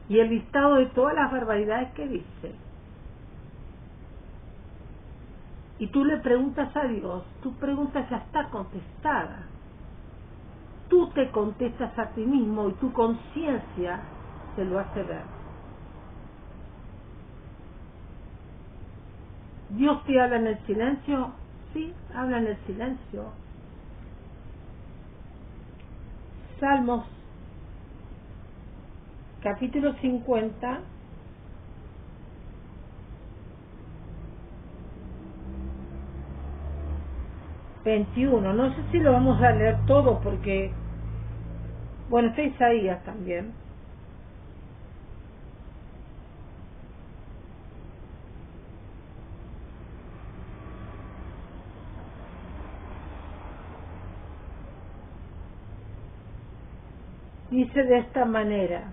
y el listado de todas las barbaridades que dice, y tú le preguntas a Dios, tu pregunta ya está contestada. Tú te contestas a ti mismo y tu conciencia te lo hace ver. ¿Dios te habla en el silencio? Sí, habla en el silencio. Salmos, capítulo 50, ...21... No sé si lo vamos a leer todo porque... Bueno, está Isaías también. Dice de esta manera: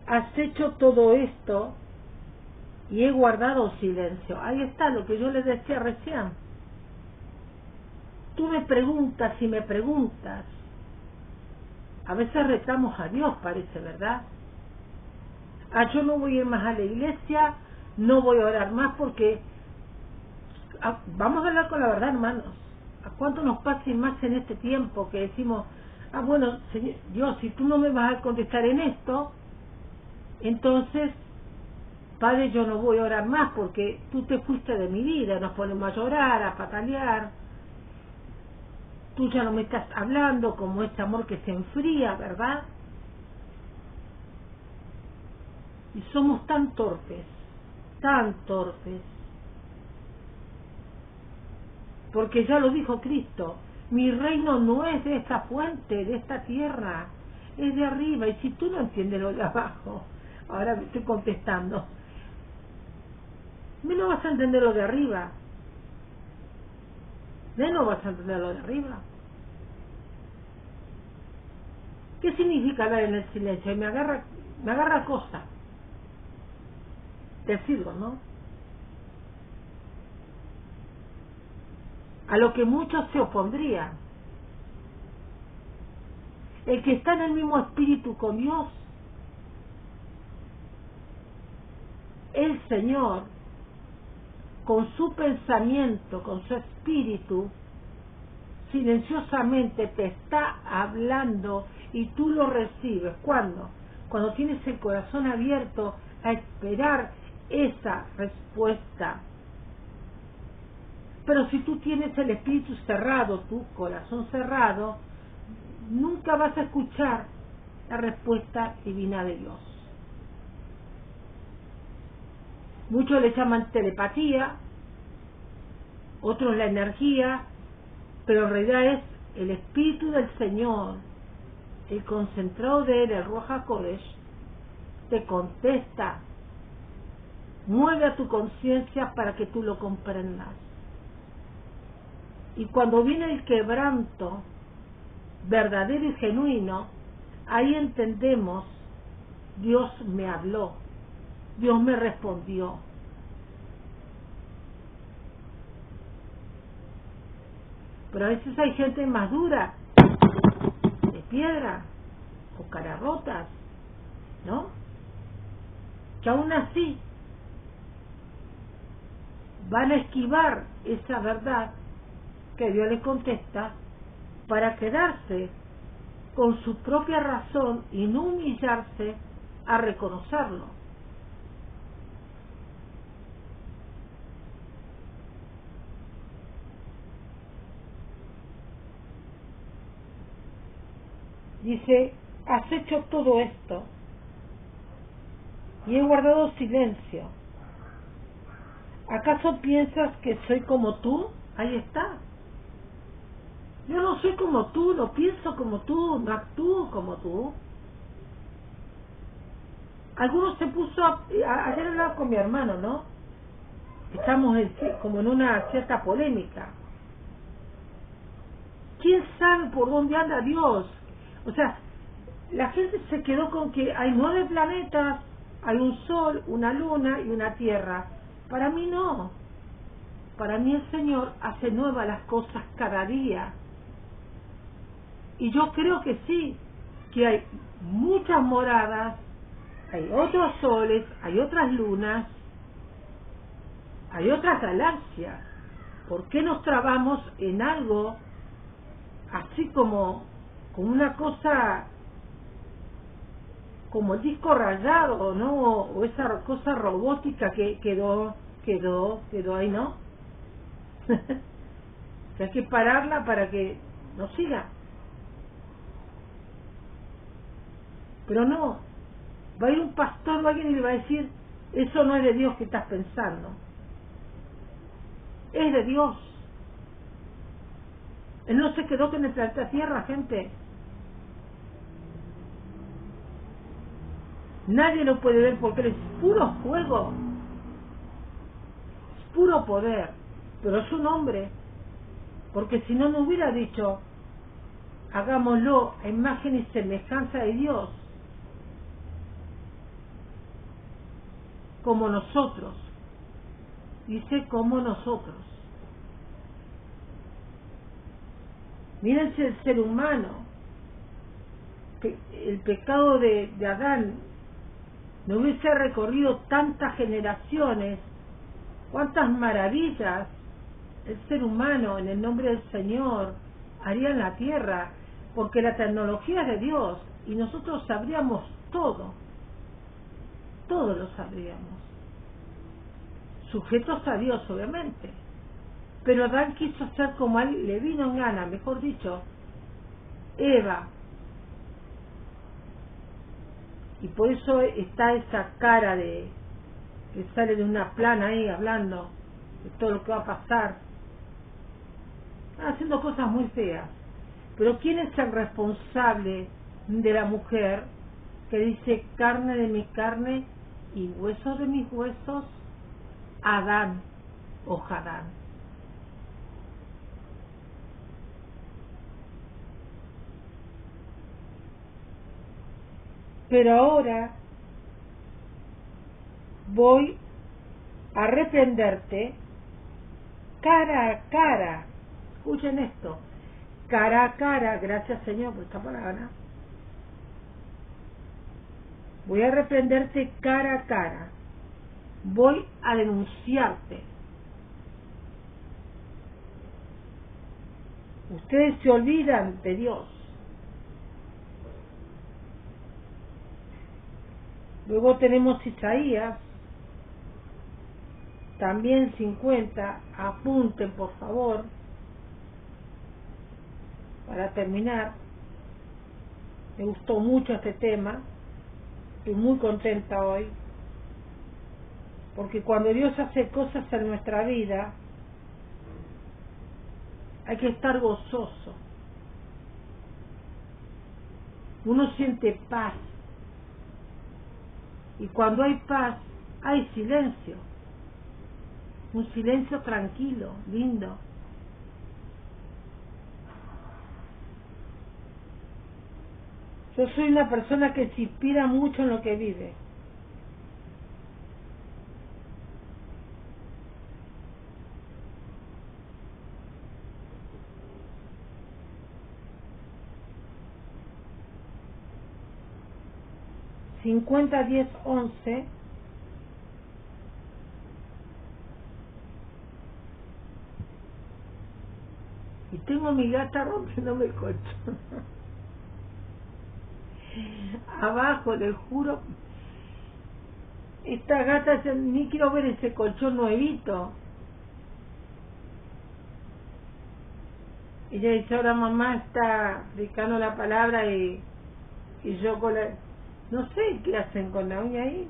has hecho todo esto y he guardado silencio. Ahí está lo que yo les decía recién. Tú me preguntas y me preguntas. A veces retamos a Dios, parece, ¿verdad? Yo no voy a ir más a la iglesia, no voy a orar más porque... vamos a hablar con la verdad, hermanos. ¿A cuánto nos pasa y más en este tiempo que decimos, bueno, Señor, Dios, si tú no me vas a contestar en esto, entonces, Padre, yo no voy a orar más porque tú te fuiste de mi vida, nos ponemos a llorar, a patalear. Tú ya no me estás hablando, como este amor que se enfría, ¿verdad? Y somos tan torpes, porque ya lo dijo Cristo, mi reino no es de esta fuente, de esta tierra, es de arriba. Y si tú no entiendes lo de abajo, ahora me estoy contestando, no vas a entender lo de arriba, no vas a entender lo de arriba. ¿Qué significa hablar en el silencio? Y me agarra cosa decirlo, ¿no? A lo que muchos se opondrían. El que está en el mismo espíritu con Dios, el Señor, con su pensamiento, con su espíritu, silenciosamente te está hablando y tú lo recibes. ¿Cuándo? Cuando tienes el corazón abierto a esperar esa respuesta. Pero si tú tienes el espíritu cerrado, tu corazón cerrado, nunca vas a escuchar la respuesta divina de Dios. Muchos le llaman telepatía, otros la energía, pero en realidad es el Espíritu del Señor, el concentrado de Él, el Ruach HaKodesh, te contesta, mueve a tu conciencia para que tú lo comprendas. Y cuando viene el quebranto verdadero y genuino, ahí entendemos, Dios me habló, Dios me respondió. Pero a veces hay gente más dura, de piedra, o caras rotas, ¿no? Que aún así van a esquivar esa verdad que Dios les contesta para quedarse con su propia razón y no humillarse a reconocerlo. Dice, has hecho todo esto y he guardado silencio. ¿Acaso piensas que soy como tú? Ahí está. Yo no soy como tú, no pienso como tú, no actúo como tú. Algunos se puso ayer hablaba con mi hermano, ¿no? Estamos como en una cierta polémica. ¿Quién sabe por dónde anda Dios? O sea, la gente se quedó con que hay 9 planetas, hay un sol, una luna y una tierra. Para mí no. Para mí el Señor hace nuevas las cosas cada día. Y yo creo que sí, que hay muchas moradas, hay otros soles, hay otras lunas, hay otras galaxias. ¿Por qué nos trabamos en algo así como una cosa, como el disco rayado, ¿no? O esa cosa robótica que quedó ahí, ¿no? Que hay que pararla para que no siga. Pero no, va a ir un pastor o alguien y le va a decir, eso no es de Dios que estás pensando, es de Dios. Él no se quedó con el planeta Tierra, gente. Nadie lo puede ver porque él es puro fuego, es puro poder, pero es un hombre, porque si no, no hubiera dicho, hagámoslo a imagen y semejanza de Dios, como nosotros. Dice como nosotros. Mírense el ser humano, el pecado de Adán no hubiese recorrido tantas generaciones, cuántas maravillas el ser humano en el nombre del Señor haría en la tierra, porque la tecnología es de Dios y nosotros sabríamos todo lo sabríamos, sujetos a Dios obviamente. Pero Adán quiso hacer como a él le vino en gana, mejor dicho, Eva, y por eso está esa cara de que sale de una plana ahí hablando de todo lo que va a pasar, haciendo cosas muy feas. Pero ¿quién es el responsable de la mujer que dice carne de mi carne y huesos de mis huesos? Adán o Jadán. Pero ahora voy a reprenderte cara a cara. Escuchen esto, cara a cara, gracias Señor por esta palabra. Voy a reprenderte cara a cara. Voy a denunciarte. Ustedes se olvidan de Dios. Luego tenemos Isaías, también 50, apunten por favor, para terminar. Me gustó mucho este tema, estoy muy contenta hoy, porque cuando Dios hace cosas en nuestra vida, hay que estar gozoso. Uno siente paz, y cuando hay paz, hay silencio, un silencio tranquilo, lindo. Yo soy una persona que se inspira mucho en lo que vive. ...50, 10, 11... y tengo a mi gata rompiéndome el colchón. Abajo, les juro, esta gata, ni quiero ver ese colchón nuevito. Ella dice, ahora mamá está predicando la palabra y yo con la... No sé qué hacen con la uña ahí.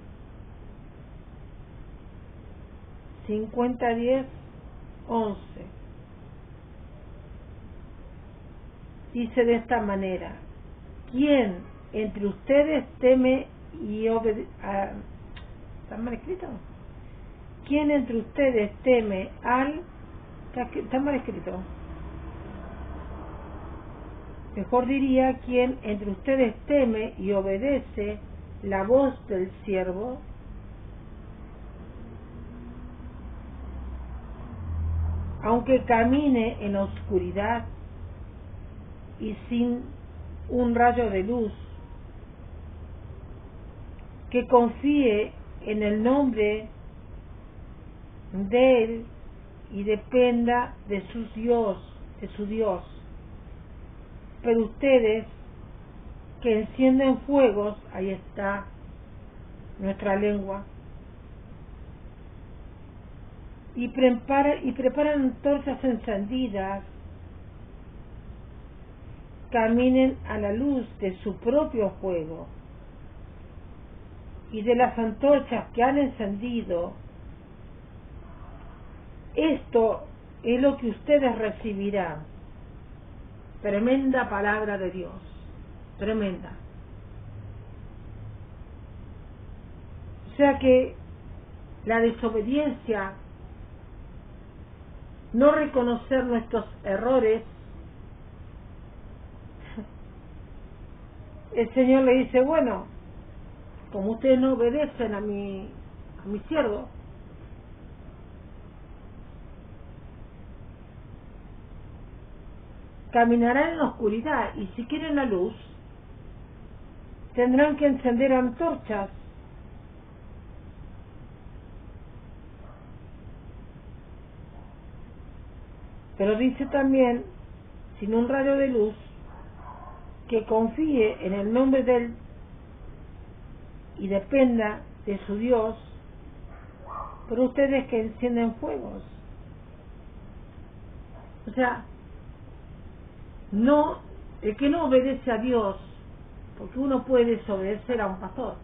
50, 10, 11. Dice de esta manera: ¿quién entre ustedes teme y ¿está mal escrito? ¿Quién entre ustedes teme al... Está mal escrito. Mejor diría, ¿quién entre ustedes teme y obedece la voz del siervo? Aunque camine en la oscuridad y sin un rayo de luz, que confíe en el nombre de él y dependa de su Dios. Pero ustedes que encienden fuegos, ahí está nuestra lengua, y preparan antorchas encendidas, caminen a la luz de su propio fuego y de las antorchas que han encendido. Esto es lo que ustedes recibirán. Tremenda palabra de Dios, tremenda. O sea que la desobediencia, no reconocer nuestros errores, el Señor le dice, bueno, como ustedes no obedecen a mi siervo, caminarán en la oscuridad, y si quieren la luz, tendrán que encender antorchas. Pero dice también, sin un rayo de luz, que confíe en el nombre de él y dependa de su Dios, pero ustedes que encienden fuegos. O sea, no, el que no obedece a Dios, porque uno puede desobedecer a un pastor,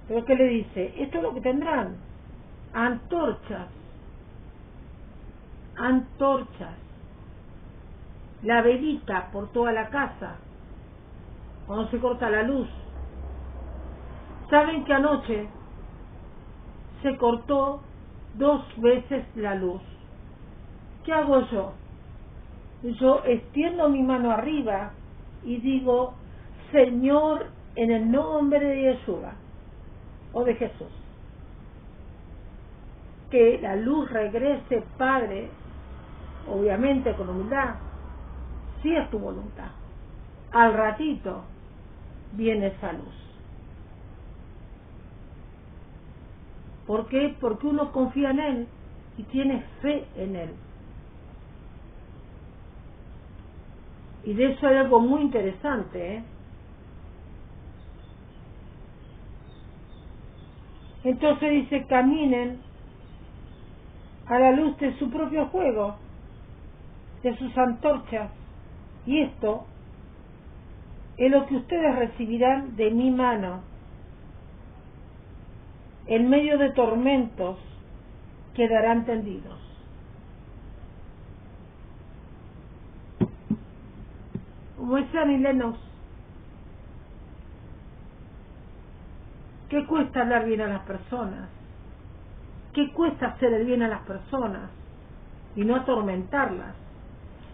pero ¿qué le dice? Esto es lo que tendrán: antorchas, la velita por toda la casa cuando se corta la luz. Saben que anoche se cortó 2 veces la luz. ¿Qué hago yo? Yo extiendo mi mano arriba y digo, Señor, en el nombre de Yeshua o de Jesús, que la luz regrese, Padre, obviamente con humildad, si es tu voluntad. Al ratito viene esa luz. ¿Por qué? Porque uno confía en Él y tiene fe en Él. Y de eso hay algo muy interesante, ¿eh? Entonces dice, caminen a la luz de su propio fuego, de sus antorchas, y esto es lo que ustedes recibirán de mi mano. En medio de tormentos quedarán tendidos. Como decía Annie Lennox, ¿qué cuesta hablar bien a las personas? ¿Qué cuesta hacer el bien a las personas y no atormentarlas?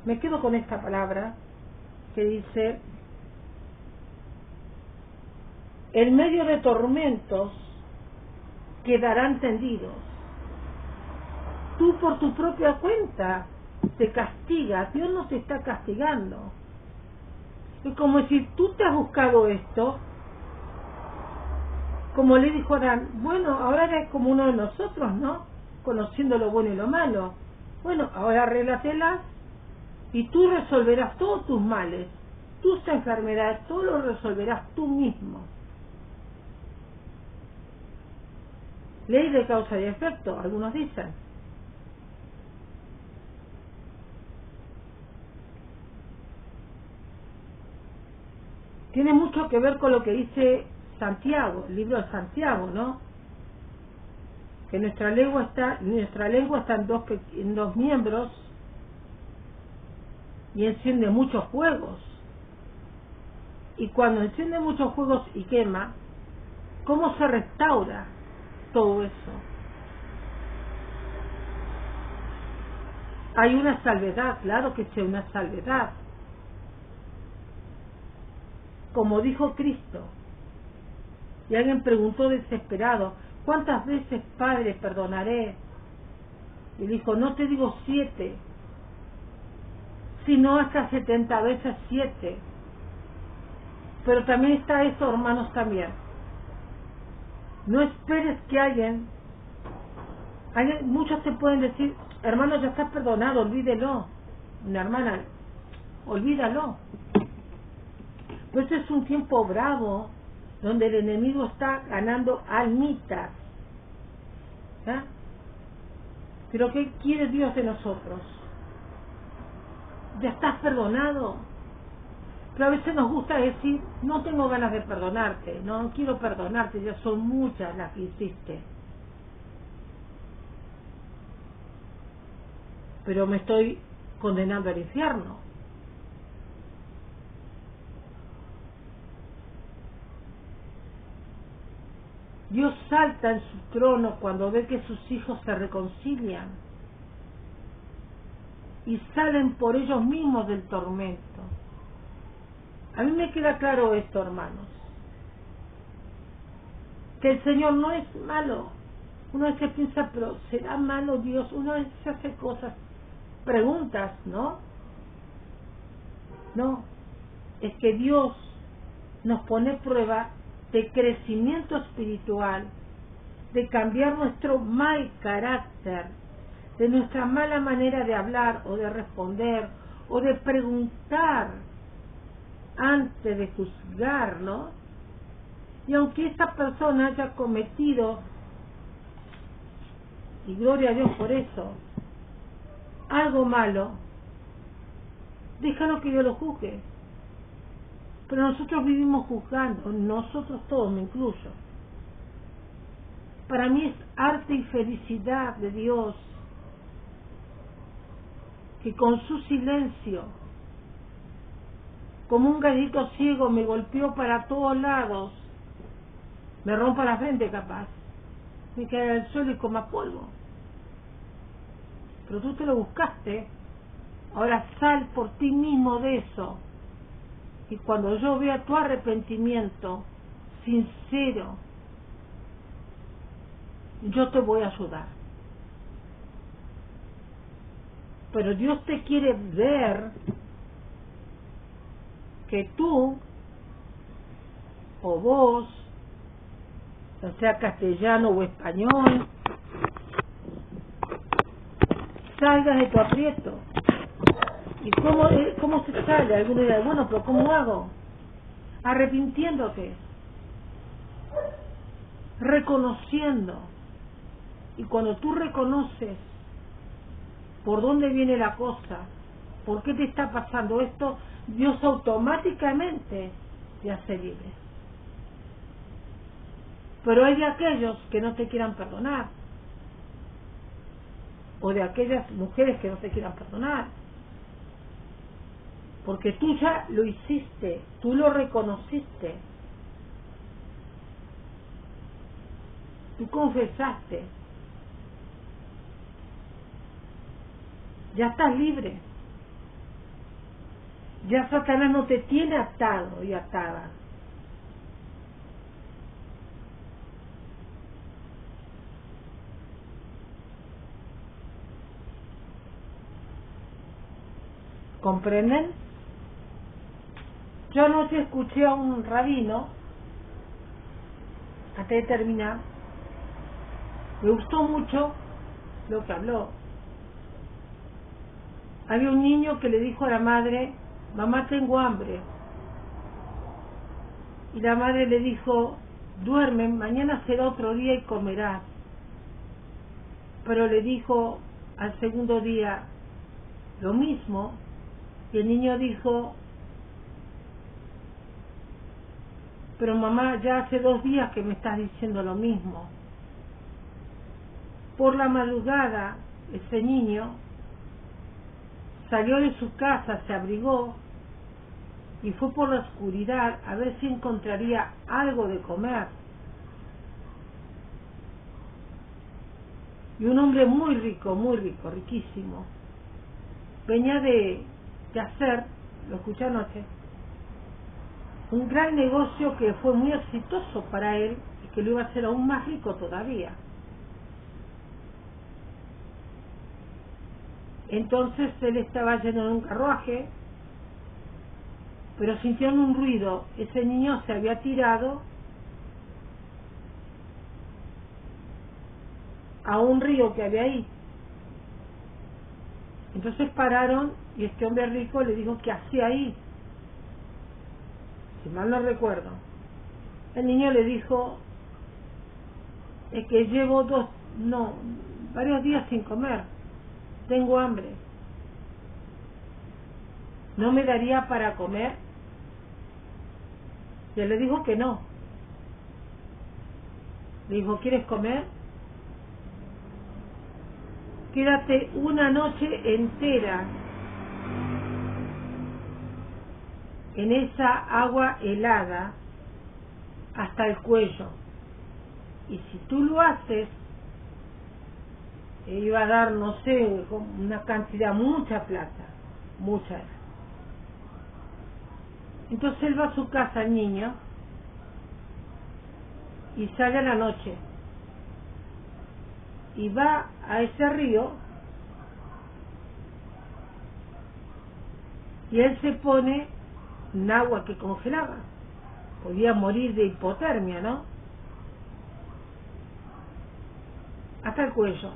Me quedo con esta palabra que dice, en medio de tormentos quedarán tendidos. Tú por tu propia cuenta te castigas, Dios no te está castigando. Es como decir, tú te has buscado esto, como le dijo Adán, bueno, ahora eres como uno de nosotros, ¿no? Conociendo lo bueno y lo malo. Bueno, ahora arréglatelas y tú resolverás todos tus males, tus enfermedades, todo lo resolverás tú mismo. Ley de causa y efecto, algunos dicen. Tiene mucho que ver con lo que dice Santiago, el libro de Santiago, ¿no? Que nuestra lengua está en dos miembros y enciende muchos fuegos. Y cuando enciende muchos fuegos y quema, ¿cómo se restaura todo eso? Hay una salvedad, claro que sí, una salvedad. Como dijo Cristo, y alguien preguntó desesperado, ¿cuántas veces, Padre, perdonaré? Y dijo, no te digo 7, sino hasta 70 veces 7. Pero también está eso, hermanos, también. No esperes que muchos te pueden decir, hermano, ya estás perdonado, olvídelo. Una hermana, olvídalo. Pues es un tiempo bravo, donde el enemigo está ganando almitas. ¿Ah? Pero ¿qué quiere Dios de nosotros? Ya estás perdonado. Pero a veces nos gusta decir, no tengo ganas de perdonarte, no quiero perdonarte, ya son muchas las que hiciste. Pero me estoy condenando al infierno. Dios salta en su trono cuando ve que sus hijos se reconcilian y salen por ellos mismos del tormento. A mí me queda claro esto, hermanos, que el Señor no es malo. Uno a veces piensa, pero ¿será malo Dios? Uno a veces hace cosas, preguntas, ¿no? No, es que Dios nos pone prueba de crecimiento espiritual, de cambiar nuestro mal carácter, de nuestra mala manera de hablar o de responder o de preguntar antes de juzgar, ¿no? Y aunque esa persona haya cometido, y gloria a Dios por eso, algo malo, déjalo que Dios lo juzgue. Pero nosotros vivimos juzgando, nosotros todos, me incluyo. Para mí es arte y felicidad de Dios que con su silencio, como un gallito ciego, me golpeó para todos lados, me rompa la frente capaz, me cae al suelo y coma polvo. Pero tú te lo buscaste, ahora sal por ti mismo de eso. Y cuando yo vea tu arrepentimiento sincero, yo te voy a ayudar. Pero Dios te quiere ver que tú o vos, o sea castellano o español, salgas de tu aprieto. ¿Y cómo se sale? Alguno dirá, bueno, pero ¿cómo hago? Arrepintiéndote, reconociendo. Y cuando tú reconoces por dónde viene la cosa, por qué te está pasando esto, Dios automáticamente te hace libre. Pero hay de aquellos que no te quieran perdonar, o de aquellas mujeres que no te quieran perdonar, porque tú ya lo hiciste, tú lo reconociste, tú confesaste, ya estás libre, ya Satanás no te tiene atado y atada. ¿Comprenden? Yo anoche escuché a un rabino, antes de terminar, me gustó mucho lo que habló. Había un niño que le dijo a la madre, mamá, tengo hambre. Y la madre le dijo, duerme, mañana será otro día y comerás. Pero le dijo al segundo día lo mismo, y el niño dijo, pero mamá, ya hace 2 días que me estás diciendo lo mismo. Por la madrugada, ese niño salió de su casa, se abrigó y fue por la oscuridad a ver si encontraría algo de comer. Y un hombre muy rico, riquísimo, venía de hacer, lo escuché anoche, un gran negocio que fue muy exitoso para él y que lo iba a hacer aún más rico todavía. Entonces él estaba yendo en un carruaje, pero sintieron un ruido. Ese niño se había tirado a un río que había ahí. Entonces pararon y este hombre rico le dijo que hacía ahí, si mal no recuerdo. El niño le dijo, es que llevo varios días sin comer, tengo hambre, ¿no me daría para comer? Y él le dijo que no. Le dijo, ¿quieres comer? Quédate una noche entera en esa agua helada hasta el cuello. Y si tú lo haces, iba a dar, no sé, una cantidad, mucha plata, mucha. Entonces él va a su casa, el niño, y sale a la noche. Y va a ese río, y él se pone en agua que congelaba. Podía morir de hipotermia, ¿no? Hasta el cuello.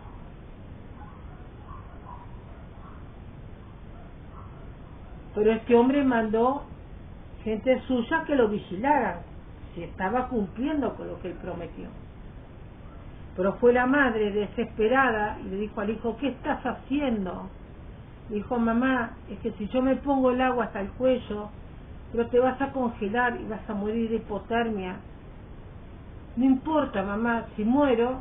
Pero este hombre mandó gente suya que lo vigilaran, si estaba cumpliendo con lo que él prometió. Pero fue la madre desesperada y le dijo al hijo, ¿qué estás haciendo? Le dijo, mamá, es que si yo me pongo el agua hasta el cuello, pero te vas a congelar y vas a morir de hipotermia. No importa, mamá, si muero,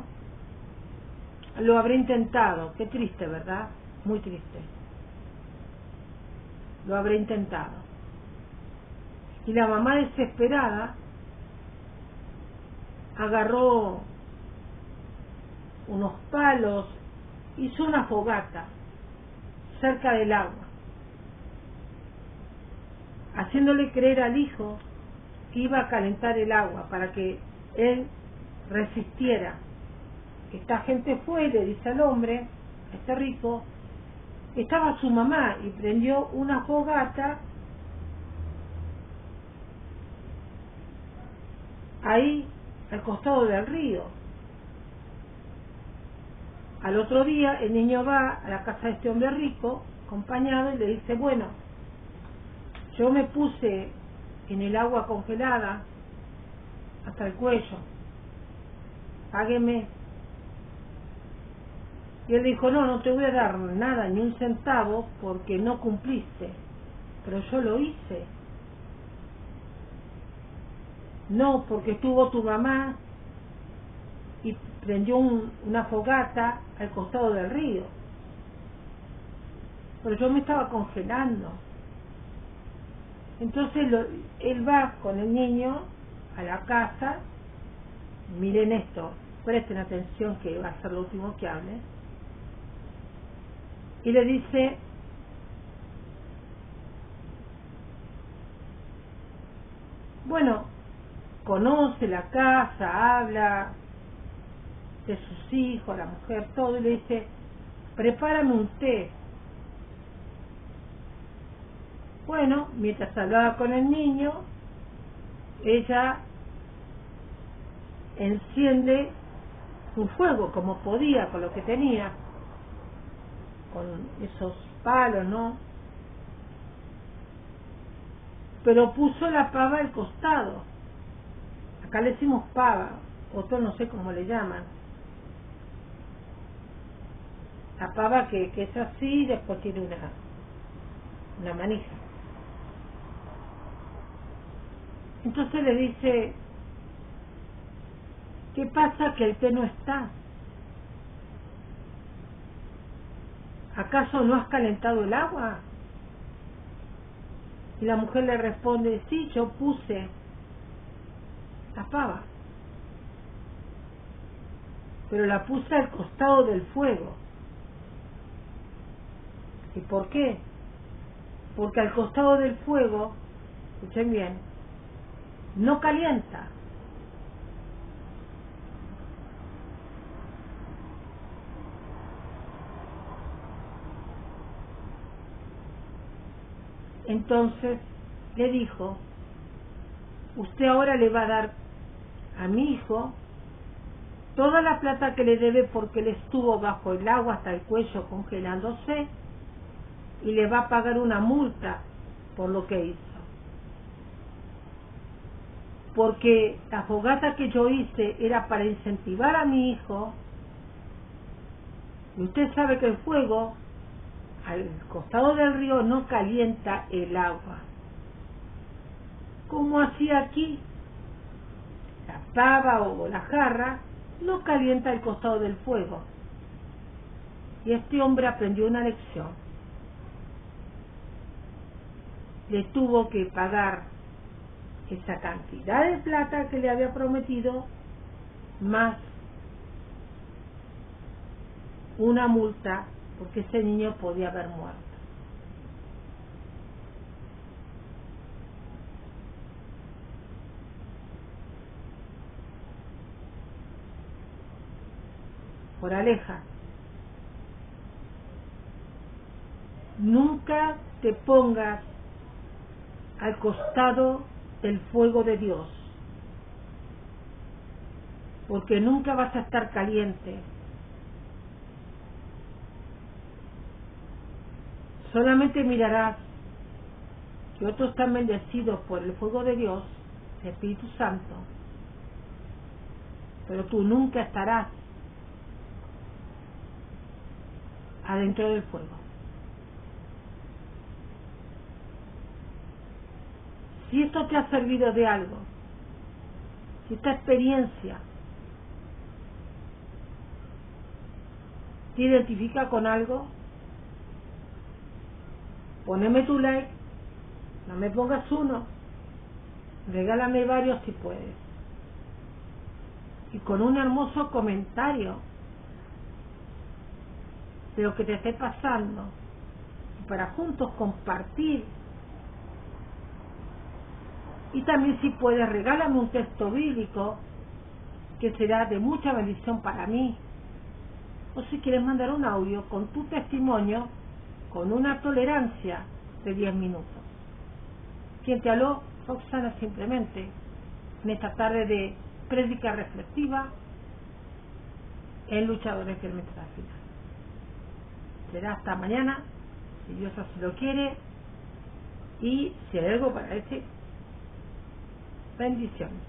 lo habré intentado. Qué triste, ¿verdad? Muy triste. Lo habré intentado. Y la mamá desesperada agarró unos palos, hizo una fogata cerca del agua, haciéndole creer al hijo que iba a calentar el agua para que él resistiera. Esta gente fue y le dice al hombre, a este rico, estaba su mamá y prendió una fogata ahí al costado del río. Al otro día el niño va a la casa de este hombre rico, acompañado, y le dice, bueno, yo me puse en el agua congelada hasta el cuello, págueme. Y él dijo, no te voy a dar nada, ni un centavo, porque no cumpliste, pero yo lo hice. No, porque estuvo tu mamá y prendió una fogata al costado del río, pero yo me estaba congelando. Entonces él va con el niño a la casa. Miren esto, presten atención que va a ser lo último que hable, y le dice, bueno, conoce la casa, habla de sus hijos, la mujer, todo, y le dice, prepárame un té. Bueno, mientras hablaba con el niño, ella enciende un fuego como podía, con lo que tenía, con esos palos, ¿no? Pero puso la pava al costado. Acá le decimos pava, otros no sé cómo le llaman. La pava que es así, después tiene una manija. Entonces le dice, ¿qué pasa que el té no está? ¿Acaso no has calentado el agua? Y la mujer le responde, sí, yo puse la pava, pero la puse al costado del fuego. ¿Y por qué? Porque al costado del fuego, escuchen bien, no calienta. Entonces le dijo, usted ahora le va a dar a mi hijo toda la plata que le debe porque él estuvo bajo el agua hasta el cuello congelándose y le va a pagar una multa por lo que hizo. Porque la fogata que yo hice era para incentivar a mi hijo, y usted sabe que el fuego al costado del río no calienta el agua. Como hacía aquí, la pava o la jarra no calienta el costado del fuego. Y este hombre aprendió una lección. Le tuvo que pagar esa cantidad de plata que le había prometido, más una multa, porque ese niño podía haber muerto. Moraleja: nunca te pongas al costado del fuego de Dios, porque nunca vas a estar caliente. Solamente mirarás que otros están bendecidos por el fuego de Dios, el Espíritu Santo, pero tú nunca estarás adentro del fuego. Si esto te ha servido de algo, si esta experiencia te identifica con algo, poneme tu like, no me pongas uno, regálame varios si puedes, y con un hermoso comentario de lo que te esté pasando, y para juntos compartir. Y también, si puedes, regálame un texto bíblico que será de mucha bendición para mí, o si quieres mandar un audio con tu testimonio, con una tolerancia de 10 minutos. Quien te habló, Roxana, simplemente, en esta tarde de prédica reflexiva en Luchadores del Mensaje Final. Será hasta mañana, si Dios así lo quiere, y si hay algo para decir, bendiciones.